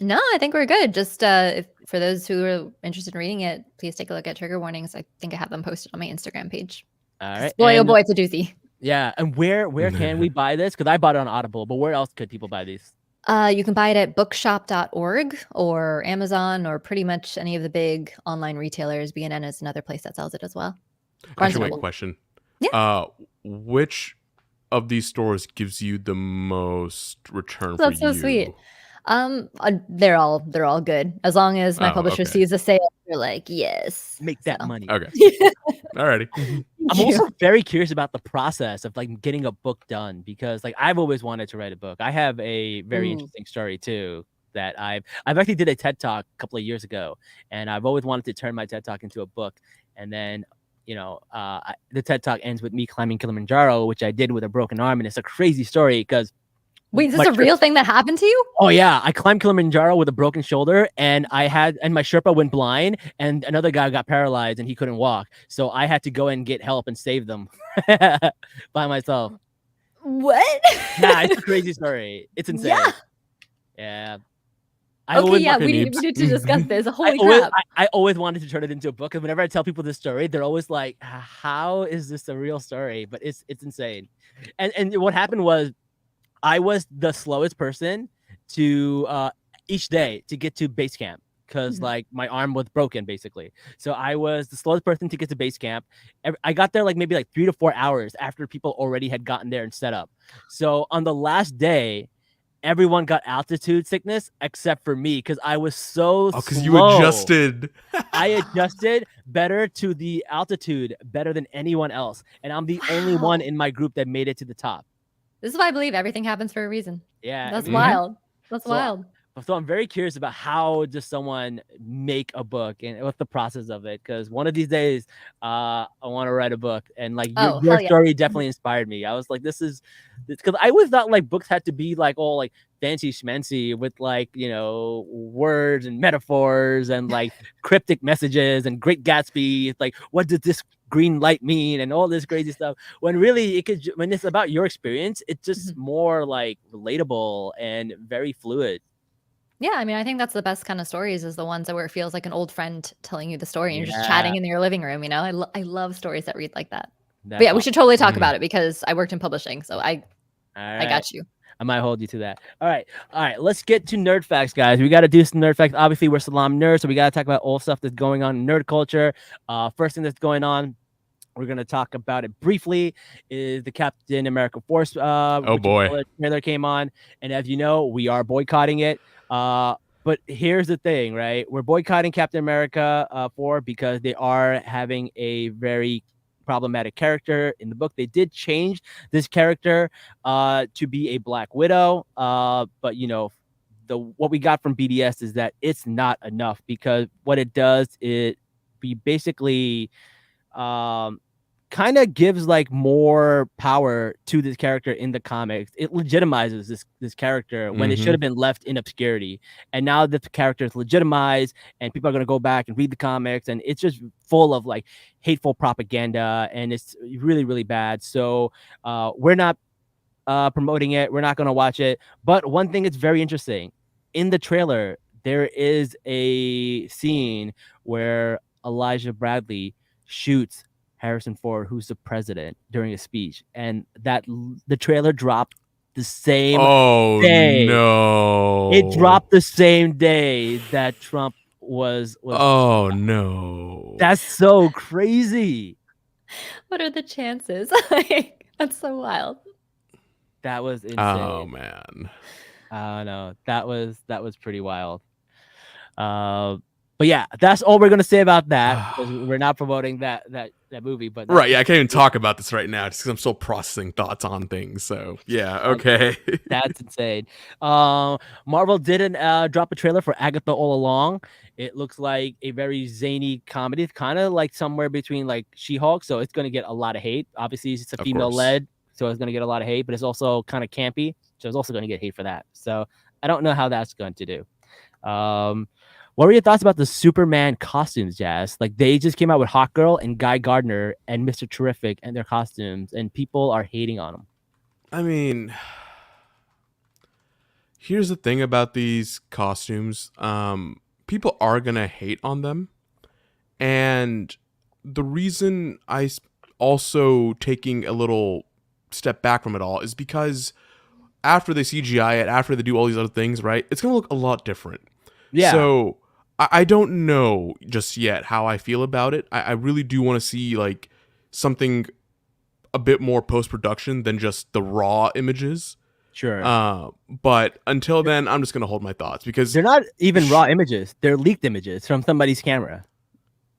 No, I think we're good. Just for those who are interested in reading it, please take a look at trigger warnings. I think I have them posted on my Instagram page. All right. Boy, oh boy, it's a doozy. Yeah, and where can we buy this? Because I bought it on Audible, but where else could people buy these? You can buy it at bookshop.org or Amazon or pretty much any of the big online retailers. BNN is another place that sells it as well. Actually, wait, question. Yeah. Which of these stores gives you the most return for you? That's so sweet. They're all good. As long as my publisher sees the sale, they're like, yes. Make that money. Okay. Alrighty. I'm also very curious about the process of like getting a book done, because like I've always wanted to write a book. I have a very interesting story too that I've actually did a TED Talk a couple of years ago, and I've always wanted to turn my TED Talk into a book. And then the TED Talk ends with me climbing Kilimanjaro, which I did with a broken arm, and it's a crazy story because Wait, is this my a real thing that happened to you? Oh yeah, I climbed Kilimanjaro with a broken shoulder, and my Sherpa went blind, and another guy got paralyzed and he couldn't walk. So I had to go and get help and save them by myself. What? Yeah, it's a crazy story. It's insane. Yeah. I Okay, yeah, we Neebs. need to discuss this. Holy crap. I always wanted to turn it into a book, and whenever I tell people this story, they're always like, "How is this a real story?" But it's insane. And what happened was, I was the slowest person to each day to get to base camp because like my arm was broken basically. So I was the slowest person to get to base camp. I got there like maybe like 3 to 4 hours after people already had gotten there and set up. So on the last day, everyone got altitude sickness except for me because I was so slow. Because you adjusted. I adjusted better to the altitude better than anyone else, and I'm the only one in my group that made it to the top. This is why I believe everything happens for a reason. Yeah, That's wild. That's wild. So I'm very curious about how does someone make a book and what's the process of it. Because one of these days, I want to write a book, and like your story definitely inspired me. I was like, this because I always thought like books had to be like all like fancy schmancy with like words and metaphors and like cryptic messages and Great Gatsby. Like, what does this green light mean and all this crazy stuff, when really when it's about your experience, it's just more like relatable and very fluid. Yeah, I mean, I think that's the best kind of stories is the ones where it feels like an old friend telling you the story and you're just chatting in your living room. I love stories that read like that. But yeah, we should totally talk about it because I worked in publishing, so I got you. I might hold you to that. All right. Let's get to nerd facts, guys. We got to do some nerd facts. Obviously, we're Salaam nerds, so we got to talk about all stuff that's going on in nerd culture. First thing that's going on, we're going to talk about it briefly, is the Captain America Force. Trailer came on, and as you know, we are boycotting it. But here's the thing, right? We're boycotting Captain America because they are having a very problematic character in the book. They did change this character to be a Black Widow, but what we got from BDS is that it's not enough, because what it does, it basically kind of gives like more power to this character in the comics. It legitimizes this character when it should have been left in obscurity. And now that the character is legitimized and people are going to go back and read the comics, and it's just full of like hateful propaganda, and it's really, really bad. So we're not promoting it. We're not going to watch it. But one thing that's very interesting, in the trailer, there is a scene where Elijah Bradley shoots Harrison Ford, who's the president, during a speech, and that the trailer dropped the same day. No. It dropped the same day that Trump was Oh no. That's so crazy. What are the chances? That's so wild. That was insane. Oh man. I don't know. That was pretty wild. But yeah, that's all we're gonna say about that, because we're not promoting that movie. But right, yeah, I can't even talk about this right now just because I'm still processing thoughts on things. So yeah, okay. That's insane. Marvel didn't drop a trailer for Agatha All Along. It looks like a very zany comedy. It's kind of like somewhere between like She-Hulk, so it's gonna get a lot of hate. Obviously, it's a female led, so it's gonna get a lot of hate. But it's also kind of campy, so it's also gonna get hate for that. So I don't know how that's going to do. What were your thoughts about the Superman costumes, Jazz? Like, they just came out with Hawkgirl and Guy Gardner and Mr. Terrific and their costumes, and people are hating on them. I mean, here's the thing about these costumes. People are going to hate on them. And the reason I also taking a little step back from it all is because after they CGI it, after they do all these other things, right, it's going to look a lot different. Yeah. So I don't know just yet how I feel about it. I really do want to see like something a bit more post-production than just the raw images. Sure. But until then, I'm just going to hold my thoughts, because they're not even raw images. They're leaked images from somebody's camera.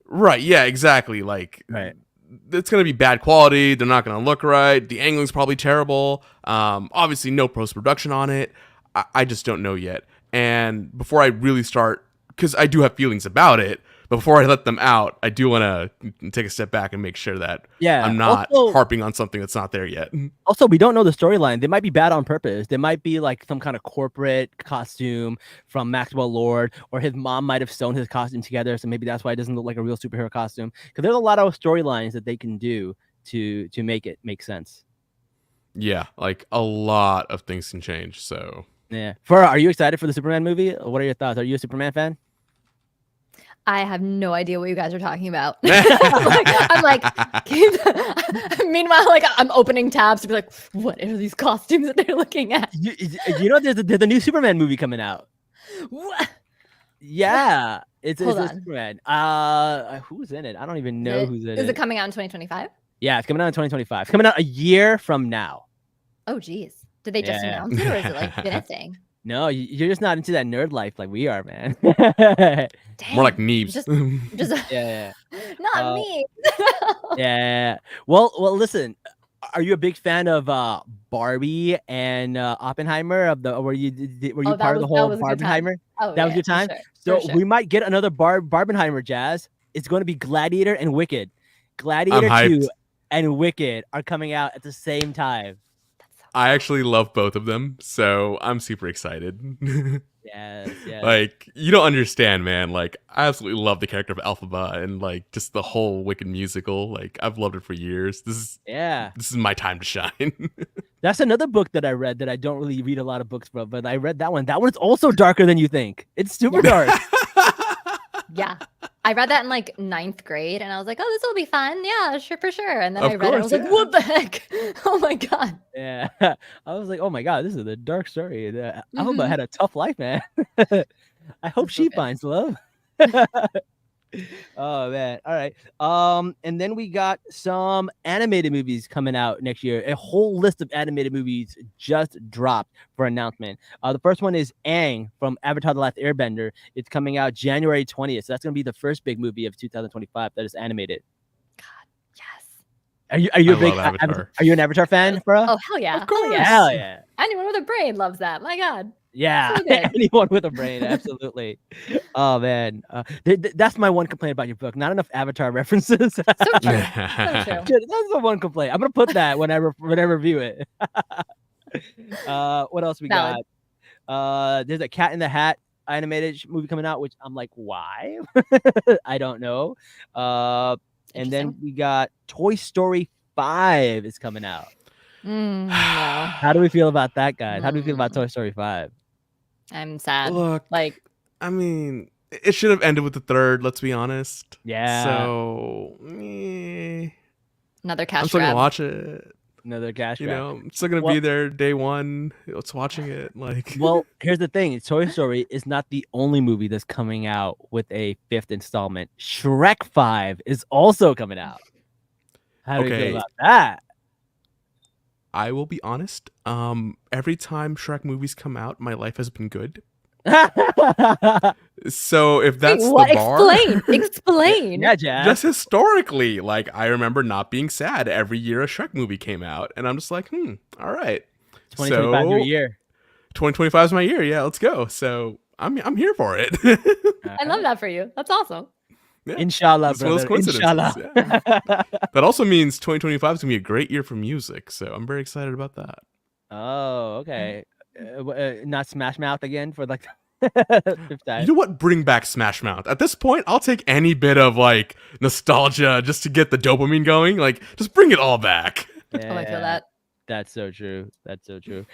Right. Yeah, exactly. Like, it's going to be bad quality. They're not going to look right. The angling's probably terrible. Obviously no post-production on it. I just don't know yet. And before I really start, because I do have feelings about it, But before I let them out, I do want to take a step back and make sure that I'm not harping on something that's not there yet. Also, we don't know the storyline. They might be bad on purpose. They might be like some kind of corporate costume from Maxwell Lord, or his mom might have sewn his costume together, so maybe that's why it doesn't look like a real superhero costume. Because there's a lot of storylines that they can do to make it make sense. Yeah, like a lot of things can change. So yeah, Farah, are you excited for the Superman movie? What are your thoughts? Are you a Superman fan? I have no idea what you guys are talking about. I'm like meanwhile, like I'm opening tabs to be like, what are these costumes that they're looking at? You know, there's a new Superman movie coming out. What? Yeah, it's Hold on. Superman. Who's in it? I don't even know who's in it. Is it coming out in 2025? Yeah, it's coming out in 2025. It's coming out a year from now. Oh, geez. Did they just announce it, or is it like been a thing? No, you're just not into that nerd life like we are, man. Dang, more like Neebs. Just yeah. Not me. yeah. Well, listen. Are you a big fan of Barbie and Oppenheimer? Were you part of the whole Barbenheimer? Oh, that was your time. Sure. We might get another Barbenheimer, Jazz. It's going to be Gladiator and Wicked. Gladiator 2 and Wicked are coming out at the same time. I actually love both of them, so I'm super excited. Yes. Like, you don't understand, man. Like, I absolutely love the character of Elphaba and like just the whole Wicked musical. Like, I've loved it for years. This is my time to shine. That's another book that I read that I don't really read a lot of books from, but I read that one. That one's also darker than you think. It's super dark. Yeah. I read that in like 9th grade and I was like, oh, this will be fun. Yeah, sure, for sure. And then I read it. I was like, what the heck? Oh my God. Yeah. I was like, oh my God, this is a dark story. Alba had a tough life, man. I hope she finds love. Oh man. All right. And then we got some animated movies coming out next year. A whole list of animated movies just dropped for announcement. The first one is Aang from Avatar: The Last Airbender. It's coming out January 20th. So that's gonna be the first big movie of 2025 that is animated. God, yes. Are you a big Avatar? Are you an Avatar fan, bro? Oh hell yeah. Of course. Hell yeah. Anyone with a brain loves that. My God. Yeah, anyone with a brain, absolutely. Oh man, that's my one complaint about your book. Not enough Avatar references. So true. That's the one complaint. I'm gonna put that when I review it. What else we got? There's a Cat in the Hat animated movie coming out, which I'm like, why? I don't know. And then we got Toy Story 5 is coming out. No. How do we feel about that, guys? How do we feel about Toy Story 5? I'm sad. Look, like, I mean, it should have ended with the third. Let's be honest. Yeah. So, another cash I'm still grab. gonna watch it. Another cash grab. You know, I'm still gonna be there day one. It's watching it. Like, well, here's the thing: Toy Story is not the only movie that's coming out with a 5th installment. Shrek 5 is also coming out. How do you feel about that? I will be honest. Every time Shrek movies come out, my life has been good. So if that's the bar, explain. Yeah, Jazz. Just historically, like I remember not being sad every year a Shrek movie came out, and I'm just like, all right. 2025 your year. 2025 is my year. Yeah, let's go. So I'm here for it. I love that for you. That's awesome. Yeah. Inshallah, brother. Inshallah. Yeah. That also means 2025 is gonna be a great year for music, so I'm very excited about that. Oh, okay. Not Smash Mouth again for like the 5th time. You know what? Bring back Smash Mouth. At this point, I'll take any bit of like nostalgia just to get the dopamine going. Like, just bring it all back. Yeah, I feel that. That's so true. That's so true.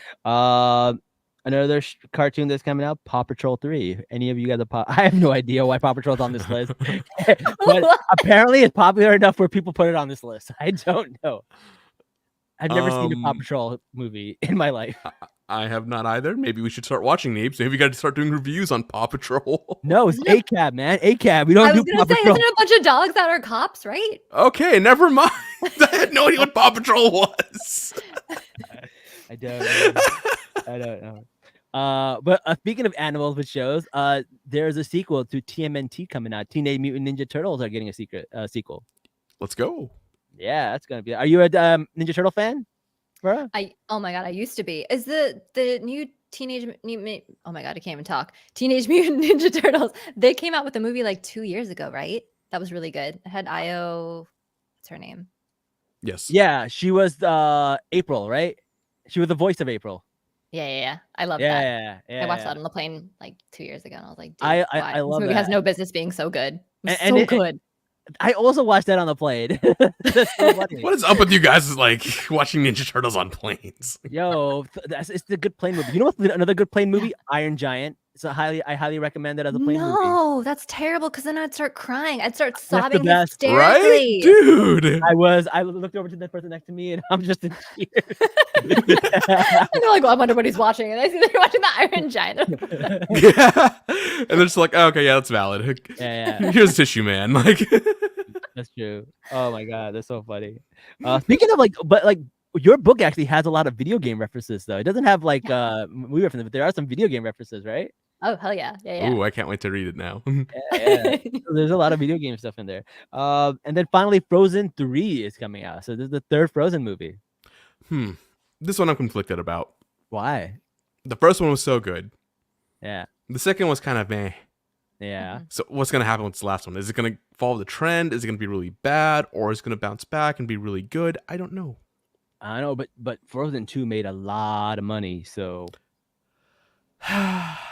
Another cartoon that's coming out, Paw Patrol 3. Any of you guys I have no idea why Paw Patrol's on this list, but apparently it's popular enough where people put it on this list. I don't know. I've never seen a Paw Patrol movie in my life. I have not either. Maybe we should start watching Neebs. Maybe we got to start doing reviews on Paw Patrol. No, it's ACAB, man. ACAB. We don't do Paw Patrol. Isn't it a bunch of dogs that are cops, right? Okay, never mind. I had no idea what Paw Patrol was. I don't know. But speaking of animals with shows, there's a sequel to TMNT coming out. Teenage Mutant Ninja Turtles are getting a sequel. Let's go. Yeah, that's gonna be. Are you a Ninja Turtle fan, bro? Oh my God, I used to be. Is the new Oh my god, I can't even talk. Teenage Mutant Ninja Turtles. They came out with a movie like 2 years ago, right? That was really good. It had Io. What's her name? Yes. Yeah, she was April, right? She was the voice of April. Yeah. I love Yeah, that. yeah. I watched that on the plane like 2 years ago, and I was like, dude, I why? This love movie has that. no business being so good. It was And so it- good. I also watched that on the plane. That's so funny. What is up with you guys like watching Ninja Turtles on planes? Yo, it's a good plane movie. You know what's another good plane movie? Iron Giant. So I highly recommend it as a plane movie. No, that's terrible. Because then I'd start crying. I'd start the sobbing best. Right, hysterically. dude? I looked over to the person next to me and I'm just in tears. And they're like, well, I wonder what he's watching. And I see they're watching the Iron Giant. Yeah, and they're just like, oh, okay, yeah, that's valid. Yeah. Here's tissue, man. Like, That's true. Oh my god, that's so funny. Speaking of but your book actually has a lot of video game references though. It doesn't have like movie references, but there are some video game references, right? Oh, hell yeah. Yeah. ooh, I can't wait to read it now. Yeah. So there's a lot of video game stuff in there. And then finally Frozen 3 is coming out. So this is the third Frozen movie. This one I'm conflicted about. Why? The first one was so good. Yeah. The second was kind of meh. Yeah. So what's gonna happen with this last one? Is it gonna follow the trend? Is it gonna be really bad, or is it gonna bounce back and be really good? I don't know. I know, but Frozen 2 made a lot of money, so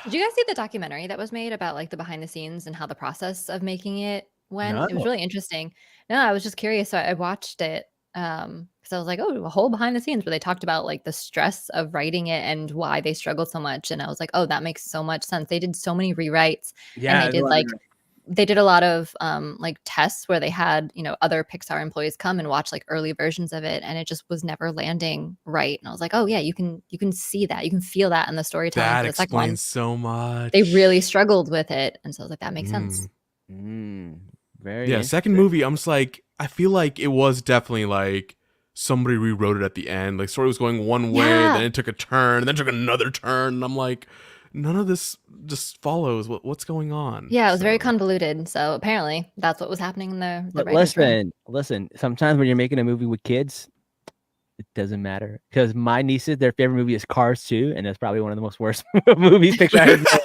Did you guys see the documentary that was made about like the behind the scenes and how the process of making it went? It was No. really interesting. No, I was just curious. So I watched it because I was like, oh, a whole behind the scenes where they talked about like the stress of writing it and why they struggled so much. And I was like, oh, that makes so much sense. They did so many rewrites yeah, and they did a lot of like tests where they had, other Pixar employees come and watch like early versions of it, and it just was never landing right. And I was like, oh yeah, you can see that, you can feel that in the storytelling. That for the second one. explains so much. They really struggled with it, and so I was like, that makes sense. Very Yeah, second interesting. movie, I'm just like, I feel like it was definitely like somebody rewrote it at the end. Like, story was going one way, Yeah. then it took a turn, and then took another turn. And I'm like, none of this just follows. What's going on? Yeah, it was very So- convoluted. So apparently, that's what was happening in the But writers' room. listen. Sometimes when you're making a movie with kids, it doesn't matter. Because my nieces, their favorite movie is Cars 2, and that's probably one of the most worst movies Pixar has made.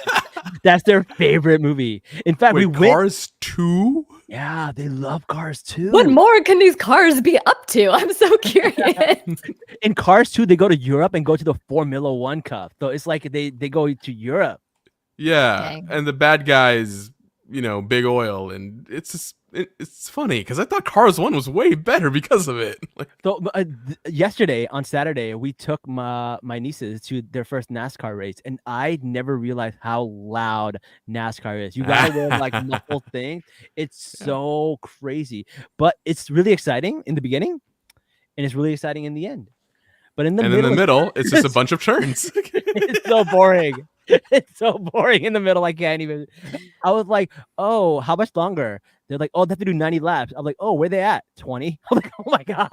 That's their favorite movie. In fact, Wait, we went. Cars 2? Yeah, they love Cars 2. What more can these cars be up to? I'm so curious. In Cars 2, they go to Europe and go to the Formula 1 Cup. So it's like they go to Europe. Yeah, Dang. and the bad guys, big oil, and it's just it's funny because I thought Cars 1 was way better because of it. Like, So yesterday on Saturday, we took my nieces to their first NASCAR race, and I never realized how loud NASCAR is. You gotta wear like muffled things. It's so crazy, but it's really exciting in the beginning, and it's really exciting in the end. But in the middle, it's just a bunch of turns. it's so boring. It's so boring in the middle. I can't even. I was like, oh, how much longer? They're like, oh, they have to do 90 laps. I'm like, oh, where they at? 20? I'm like, oh my God.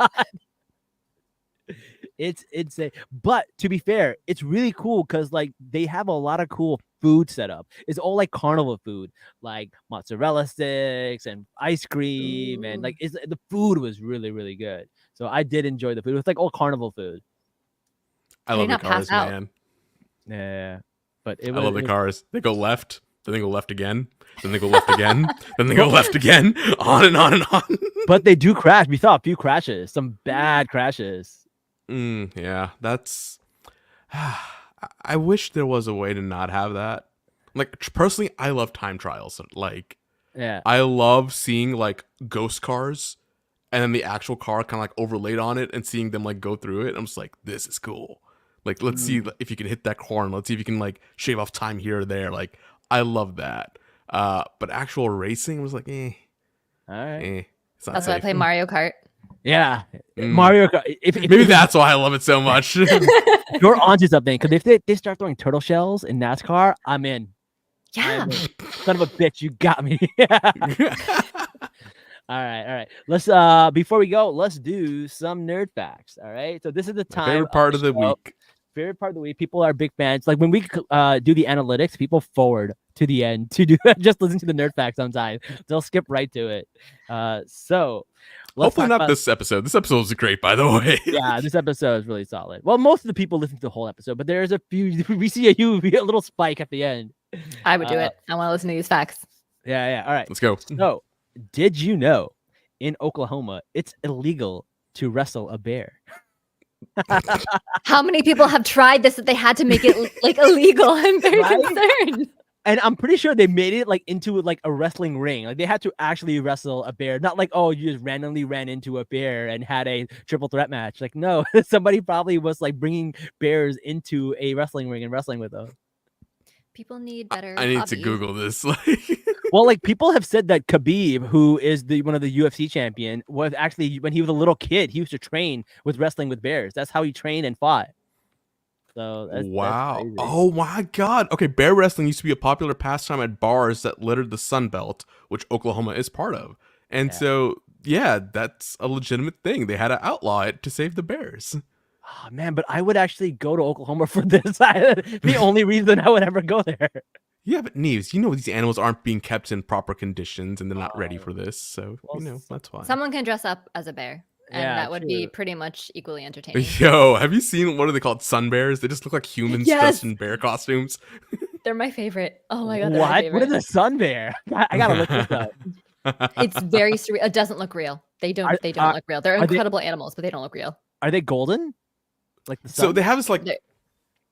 It's insane. But to be fair, it's really cool because like they have a lot of cool food set up. It's all like carnival food, like mozzarella sticks and ice cream, and like the food was really, really good. So I did enjoy the food. It was like all carnival food. I Did love you the not pass Cars, out? man. Yeah. But I love the Cars. They go left, then they go left again, then they go left again, then they go left again, on and on and on. But they do crash. We saw a few crashes, some bad crashes. Yeah, that's. I wish there was a way to not have that. Like, personally, I love time trials. Like, Yeah. I love seeing like ghost cars, and then the actual car kind of like overlaid on it, and seeing them like go through it. I'm just like, this is cool. Like, let's see if you can hit that corner. Let's see if you can like shave off time here or there. Like, I love that. But actual racing was like, All right. It's not That's why I safe. play Mario Kart. Yeah. Mario Kart. If Maybe that's why I love it so much. you're onto something, because if they start throwing turtle shells in NASCAR, I'm in. Yeah. I'm in. Son of a bitch, you got me. All right. Let's before we go, let's do some nerd facts. All right. So this is the My time. favorite part of the show. week. Favorite part of the week. People are big fans. Like when we do the analytics, people forward to the end to do just listen to the nerd facts sometimes. They'll skip right to it. So Hopefully talk not about, this episode. This episode was great, by the way. yeah, this episode is really solid. Well, most of the people listen to the whole episode, but there's a few. We see a little spike at the end. I would do it. I want to listen to these facts. Yeah. All right. Let's go. So, did you know in Oklahoma it's illegal to wrestle a bear? How many people have tried this that they had to make it like illegal? I'm very concerned. And I'm pretty sure they made it like into like a wrestling ring. Like they had to actually wrestle a bear, not like, oh, you just randomly ran into a bear and had a triple threat match. Like, no, somebody probably was like bringing bears into a wrestling ring and wrestling with them. People need better. I need to hobbies. Google this. Well, like people have said that Khabib, who is one of the UFC champion, was actually when he was a little kid, he used to train with wrestling with bears. That's how he trained and fought. So wow. That's crazy. Oh my God. Okay, bear wrestling used to be a popular pastime at bars that littered the Sun Belt, which Oklahoma is part of. And so, yeah, that's a legitimate thing. They had to outlaw it to save the bears. Oh, man, but I would actually go to Oklahoma for this. The only reason I would ever go there. Yeah, but Neves, you know these animals aren't being kept in proper conditions and they're not ready for this. So, well, that's fine. Someone can dress up as a bear. And Yeah, that would be true. pretty much equally entertaining. Yo, have you seen, what are they called? Sun bears? They just look like humans Yes. dressed in bear costumes. They're my favorite. Oh my god, they're my What? favorite. What is a sun bear? I gotta look this up. It's very surreal. It doesn't look real. They don't look real. They're incredible animals, but they don't look real. Are they golden? Like the sun? So they have this They're-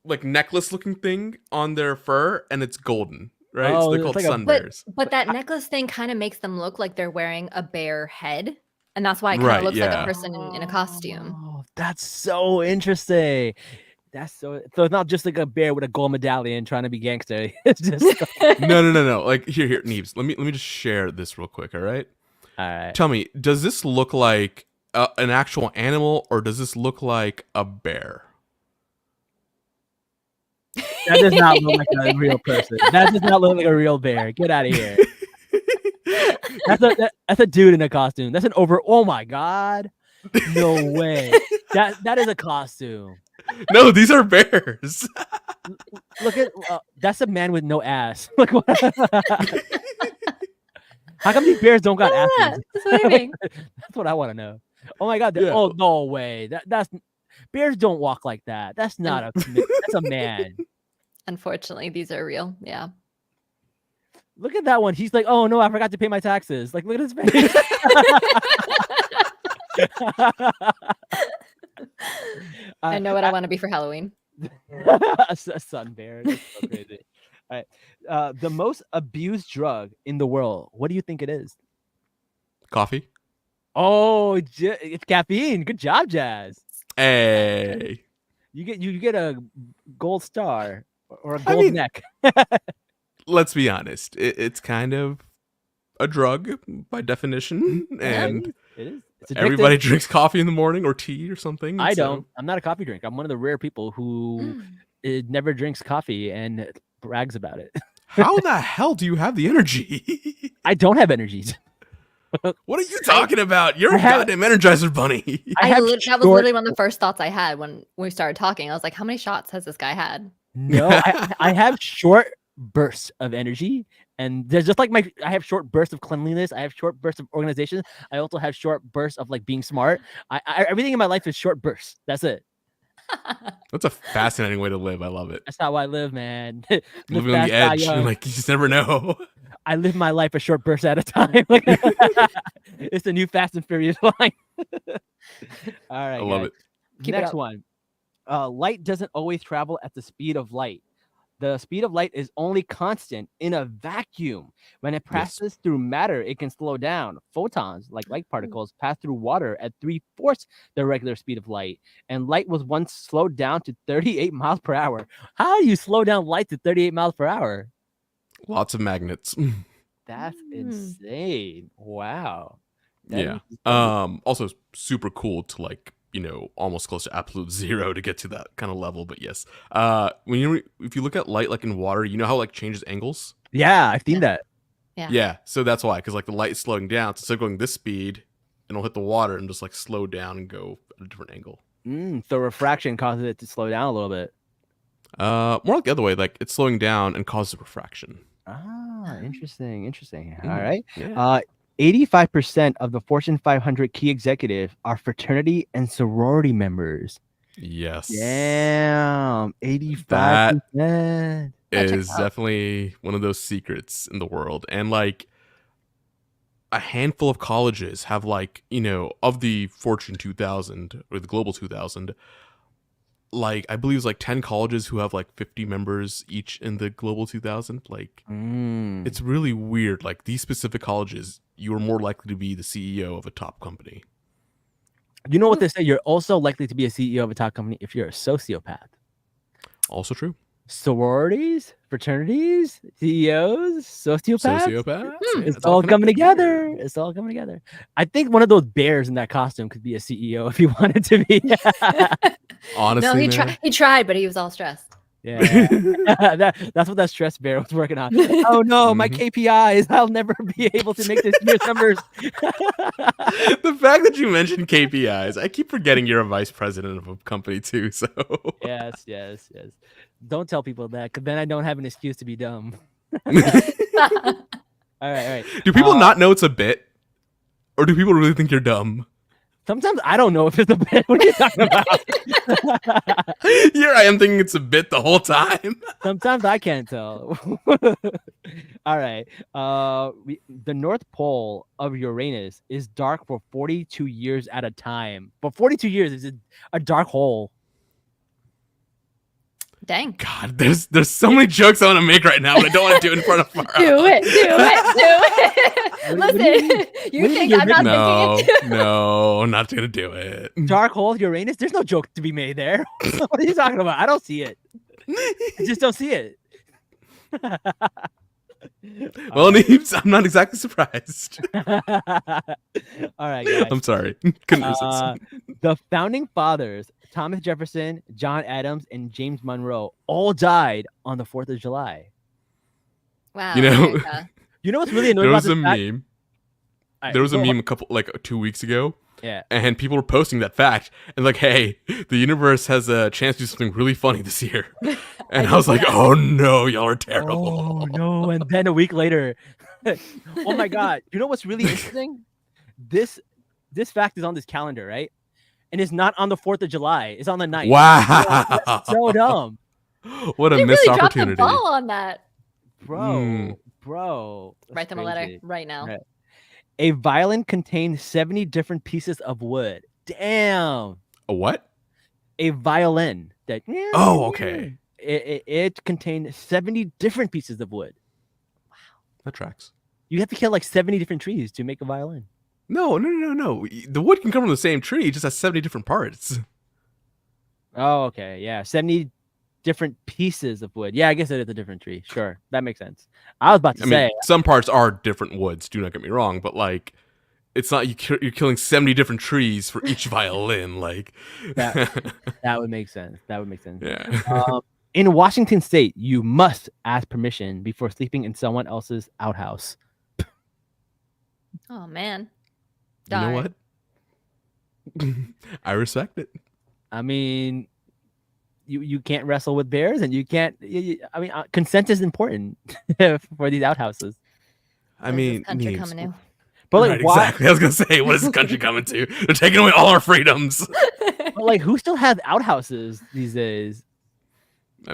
like necklace looking thing on their fur and it's golden, right? Oh, so they're it's called like a- sun bears. But that necklace thing kind of makes them look like they're wearing a bear head. And that's why it kind of Right, looks like yeah. a person in a costume. Oh, that's so interesting. That's so it's not just like a bear with a gold medallion trying to be gangster. It's just No. Like here, Neves. Let me just share this real quick, all right? all right. Tell me, does this look like an actual animal or does this look like a bear? That does not look like a real person. That does not look like a real bear. Get out of here. That's a dude in a costume. That's an oh my god. No way. That is a costume. No, these are bears. Look at that's a man with no ass. Like what? How come these bears don't got asses? That's what I mean. That's what I want to know. Oh my god. Yeah. Oh no way. That's bears don't walk like that. That's not that's a man. Unfortunately, these are real. Yeah. Look at that one. He's like, oh no, I forgot to pay my taxes. Like, look at his face. I know what I want to be for Halloween. a sun bear. That's so crazy. All right. The most abused drug in the world. What do you think it is? Coffee. Oh, it's caffeine. Good job, Jazz. Hey. You get a gold star or a gold neck. Let's be honest. It's kind of a drug by definition, and it is. It's addictive. everybody drinks coffee in the morning or tea or something. I so- don't. I'm not a coffee drinker. I'm one of the rare people who never drinks coffee and brags about it. How the hell do you have the energy? I don't have energies. What are you talking about? You're I a have- goddamn Energizer bunny. That was literally one of the first thoughts I had when we started talking. I was like, how many shots has this guy had? No, I have short bursts of energy, and there's just like I have short bursts of cleanliness. I have short bursts of organization. I also have short bursts of like being smart. I everything in my life is short bursts. That's it. That's a fascinating way to live. I love it. That's how I live, man. Living on the edge, like you just never know. I live my life a short burst at a time. It's the new Fast and Furious line. All right, I love guys. it. Keep it Next up. one. Light doesn't always travel at the speed of light. The speed of light is only constant in a vacuum. When it passes through matter, it can slow down. Photons, like light particles, pass through water at 3/4 the regular speed of light. And light was once slowed down to 38 miles per hour. How do you slow down light to 38 miles per hour? Lots of magnets. That's insane. Wow. That Yeah. is- Also super cool to like, almost close to absolute zero to get to that kind of level. But yes, if you look at light like in water, you know how like changes angles. Yeah, I've seen that. Yeah. Yeah, so that's why, because like the light is slowing down, so instead of going this speed, it'll hit the water and just like slow down and go at a different angle. So refraction causes it to slow down a little bit. More like the other way, like it's slowing down and causes refraction. Ah, interesting. All Mm. right. Yeah. 85% of the Fortune 500 key executives are fraternity and sorority members. Yes. Damn, 85%. That That checks is out. definitely one of those secrets in the world. And like a handful of colleges have like, of the Fortune 2000 or the Global 2000, like I believe it's like 10 colleges who have like 50 members each in the Global 2000. Like it's really weird. Like these specific colleges, you are more likely to be the CEO of a top company. You know what they say? You're also likely to be a CEO of a top company if you're a sociopath. Also true. Sororities, fraternities, CEOs, sociopaths. Sociopaths. Yeah, It's all coming connected here. together. It's all coming together. I think one of those bears in that costume could be a CEO if he wanted to be. Honestly, no, he tried, but he was all stressed. Yeah, that's what that stress bear was working on. Oh no, my KPIs! I'll never be able to make this year's numbers. The fact that you mentioned KPIs, I keep forgetting you're a vice president of a company too. So yes. Don't tell people that, because then I don't have an excuse to be dumb. All right. Do people not know it's a bit, or do people really think you're dumb? Sometimes I don't know if it's a bit. What are you talking about? Here I am thinking it's a bit the whole time. Sometimes I can't tell. All right. The North Pole of Uranus is dark for 42 years at a time. For 42 years, it's a dark hole. Dang. God, there's so many jokes I want to make right now, but I don't want to do it in front of Farah. Do it. Listen, you think I'm not thinking it? No, not gonna do it. Dark hole of Uranus? There's no joke to be made there. What are you talking about? I don't see it. I just don't see it. Well, Neebs, I'm not exactly surprised. All right, guys. I'm sorry. Couldn't resist. The founding fathers, Thomas Jefferson, John Adams, and James Monroe, all died on the 4th of July. Wow. You know, America. You know what's really annoying there about was a this fact? meme. All right, There was a go meme on. a couple, like 2 weeks ago. Yeah. And people were posting that fact and like, hey, the universe has a chance to do something really funny this year. And I was like, oh no, y'all are terrible. Oh no! And then a week later, oh my God! You know what's really interesting? This fact is on this calendar, right? And it's not on the 4th of July. It's on the 9th. Wow. That's so dumb, What a They missed really dropped the opportunity. ball on that. bro. That's Write them a letter crazy. right now. Right. A violin contains 70 different pieces of wood. Damn. A what? A violin. Oh, okay. It contained 70 different pieces of wood. That tracks. You have to kill like 70 different trees to make a violin. No. The wood can come from the same tree. It just has 70 different parts. Oh, okay. Yeah. 70 different pieces of wood. Yeah, I guess it is a different tree. Sure. That makes sense. I was about to I say. mean, some parts are different woods. Do not get me wrong. But like, it's not you're killing 70 different trees for each violin. Like that would make sense. Yeah. In Washington State, you must ask permission before sleeping in someone else's outhouse. Oh man. You know Darn. what? I respect it. I mean, you can't wrestle with bears, and you can't. I mean, consent is important for these outhouses. I What is mean, this country Neebs. coming to? But like, Right, why? exactly. I was gonna say, what is this country coming to? They're taking away all our freedoms. But like, who still has outhouses these days?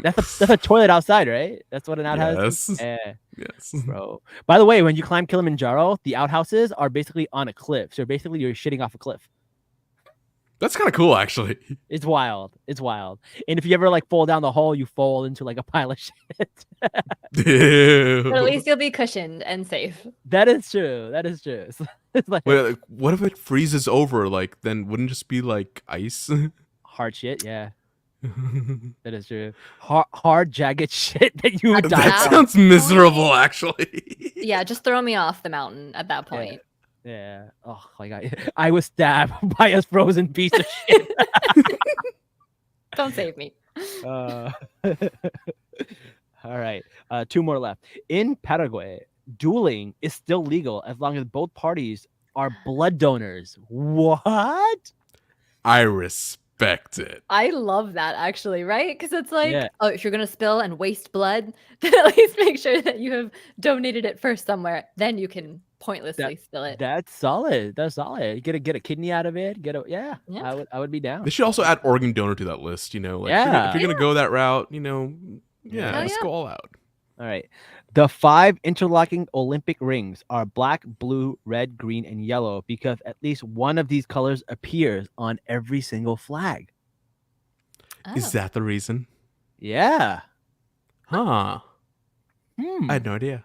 That's a toilet outside, right? That's what an outhouse is. Yes. Yeah, Yes. bro. By the way, when you climb Kilimanjaro, the outhouses are basically on a cliff. So basically, you're shitting off a cliff. That's kind of cool, actually. It's wild. And if you ever like fall down the hole, you fall into like a pile of shit. Ew. But at least you'll be cushioned and safe. That is true. So it's like Wait, like, what if it freezes over? Like, then wouldn't it just be like ice? hard shit. Yeah, that is true. Hard jagged shit that you would die That from. sounds miserable, actually. Yeah, just throw me off the mountain at that point. Yeah. Oh my God. I was stabbed by a frozen piece of shit. Don't save me. All right. 2 more left. In Paraguay, dueling is still legal as long as both parties are blood donors. What? I respect it. I love that actually, right? Because it's like, Yeah. oh, if you're gonna spill and waste blood, then at least make sure that you have donated it first somewhere. Then you can pointlessly spill it. That's solid. That's solid. Get a kidney out of it. Yeah. Yeah. I would be down. They should also add organ donor to that list. Like if you're gonna go that route, let's go all out. All right. The 5 interlocking Olympic rings are black, blue, red, green, and yellow because at least one of these colors appears on every single flag. Oh. Is that the reason? Yeah. Huh. I had no idea.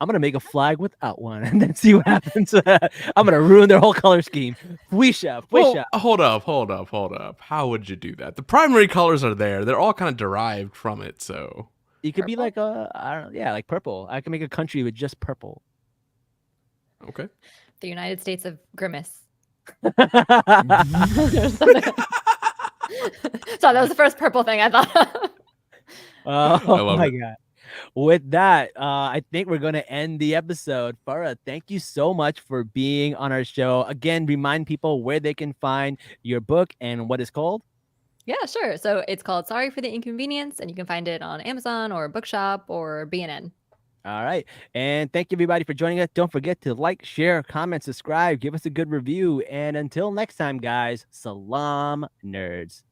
I'm going to make a flag without one and then see what happens. I'm going to ruin their whole color scheme. Well, hold up. How would you do that? The primary colors are there. They're all kind of derived from it, so... You could be like like purple. I can make a country with just purple. Okay. The United States of Grimace. Oh So that was the first purple thing I thought. my God. With that, I think we're going to end the episode. Farah, thank you so much for being on our show. Again, remind people where they can find your book and what it's called. Yeah, sure. So it's called Sorry for the Inconvenience, and you can find it on Amazon or Bookshop or BNN. All right. And thank you, everybody, for joining us. Don't forget to like, share, comment, subscribe, give us a good review. And until next time, guys, Salaam, nerds.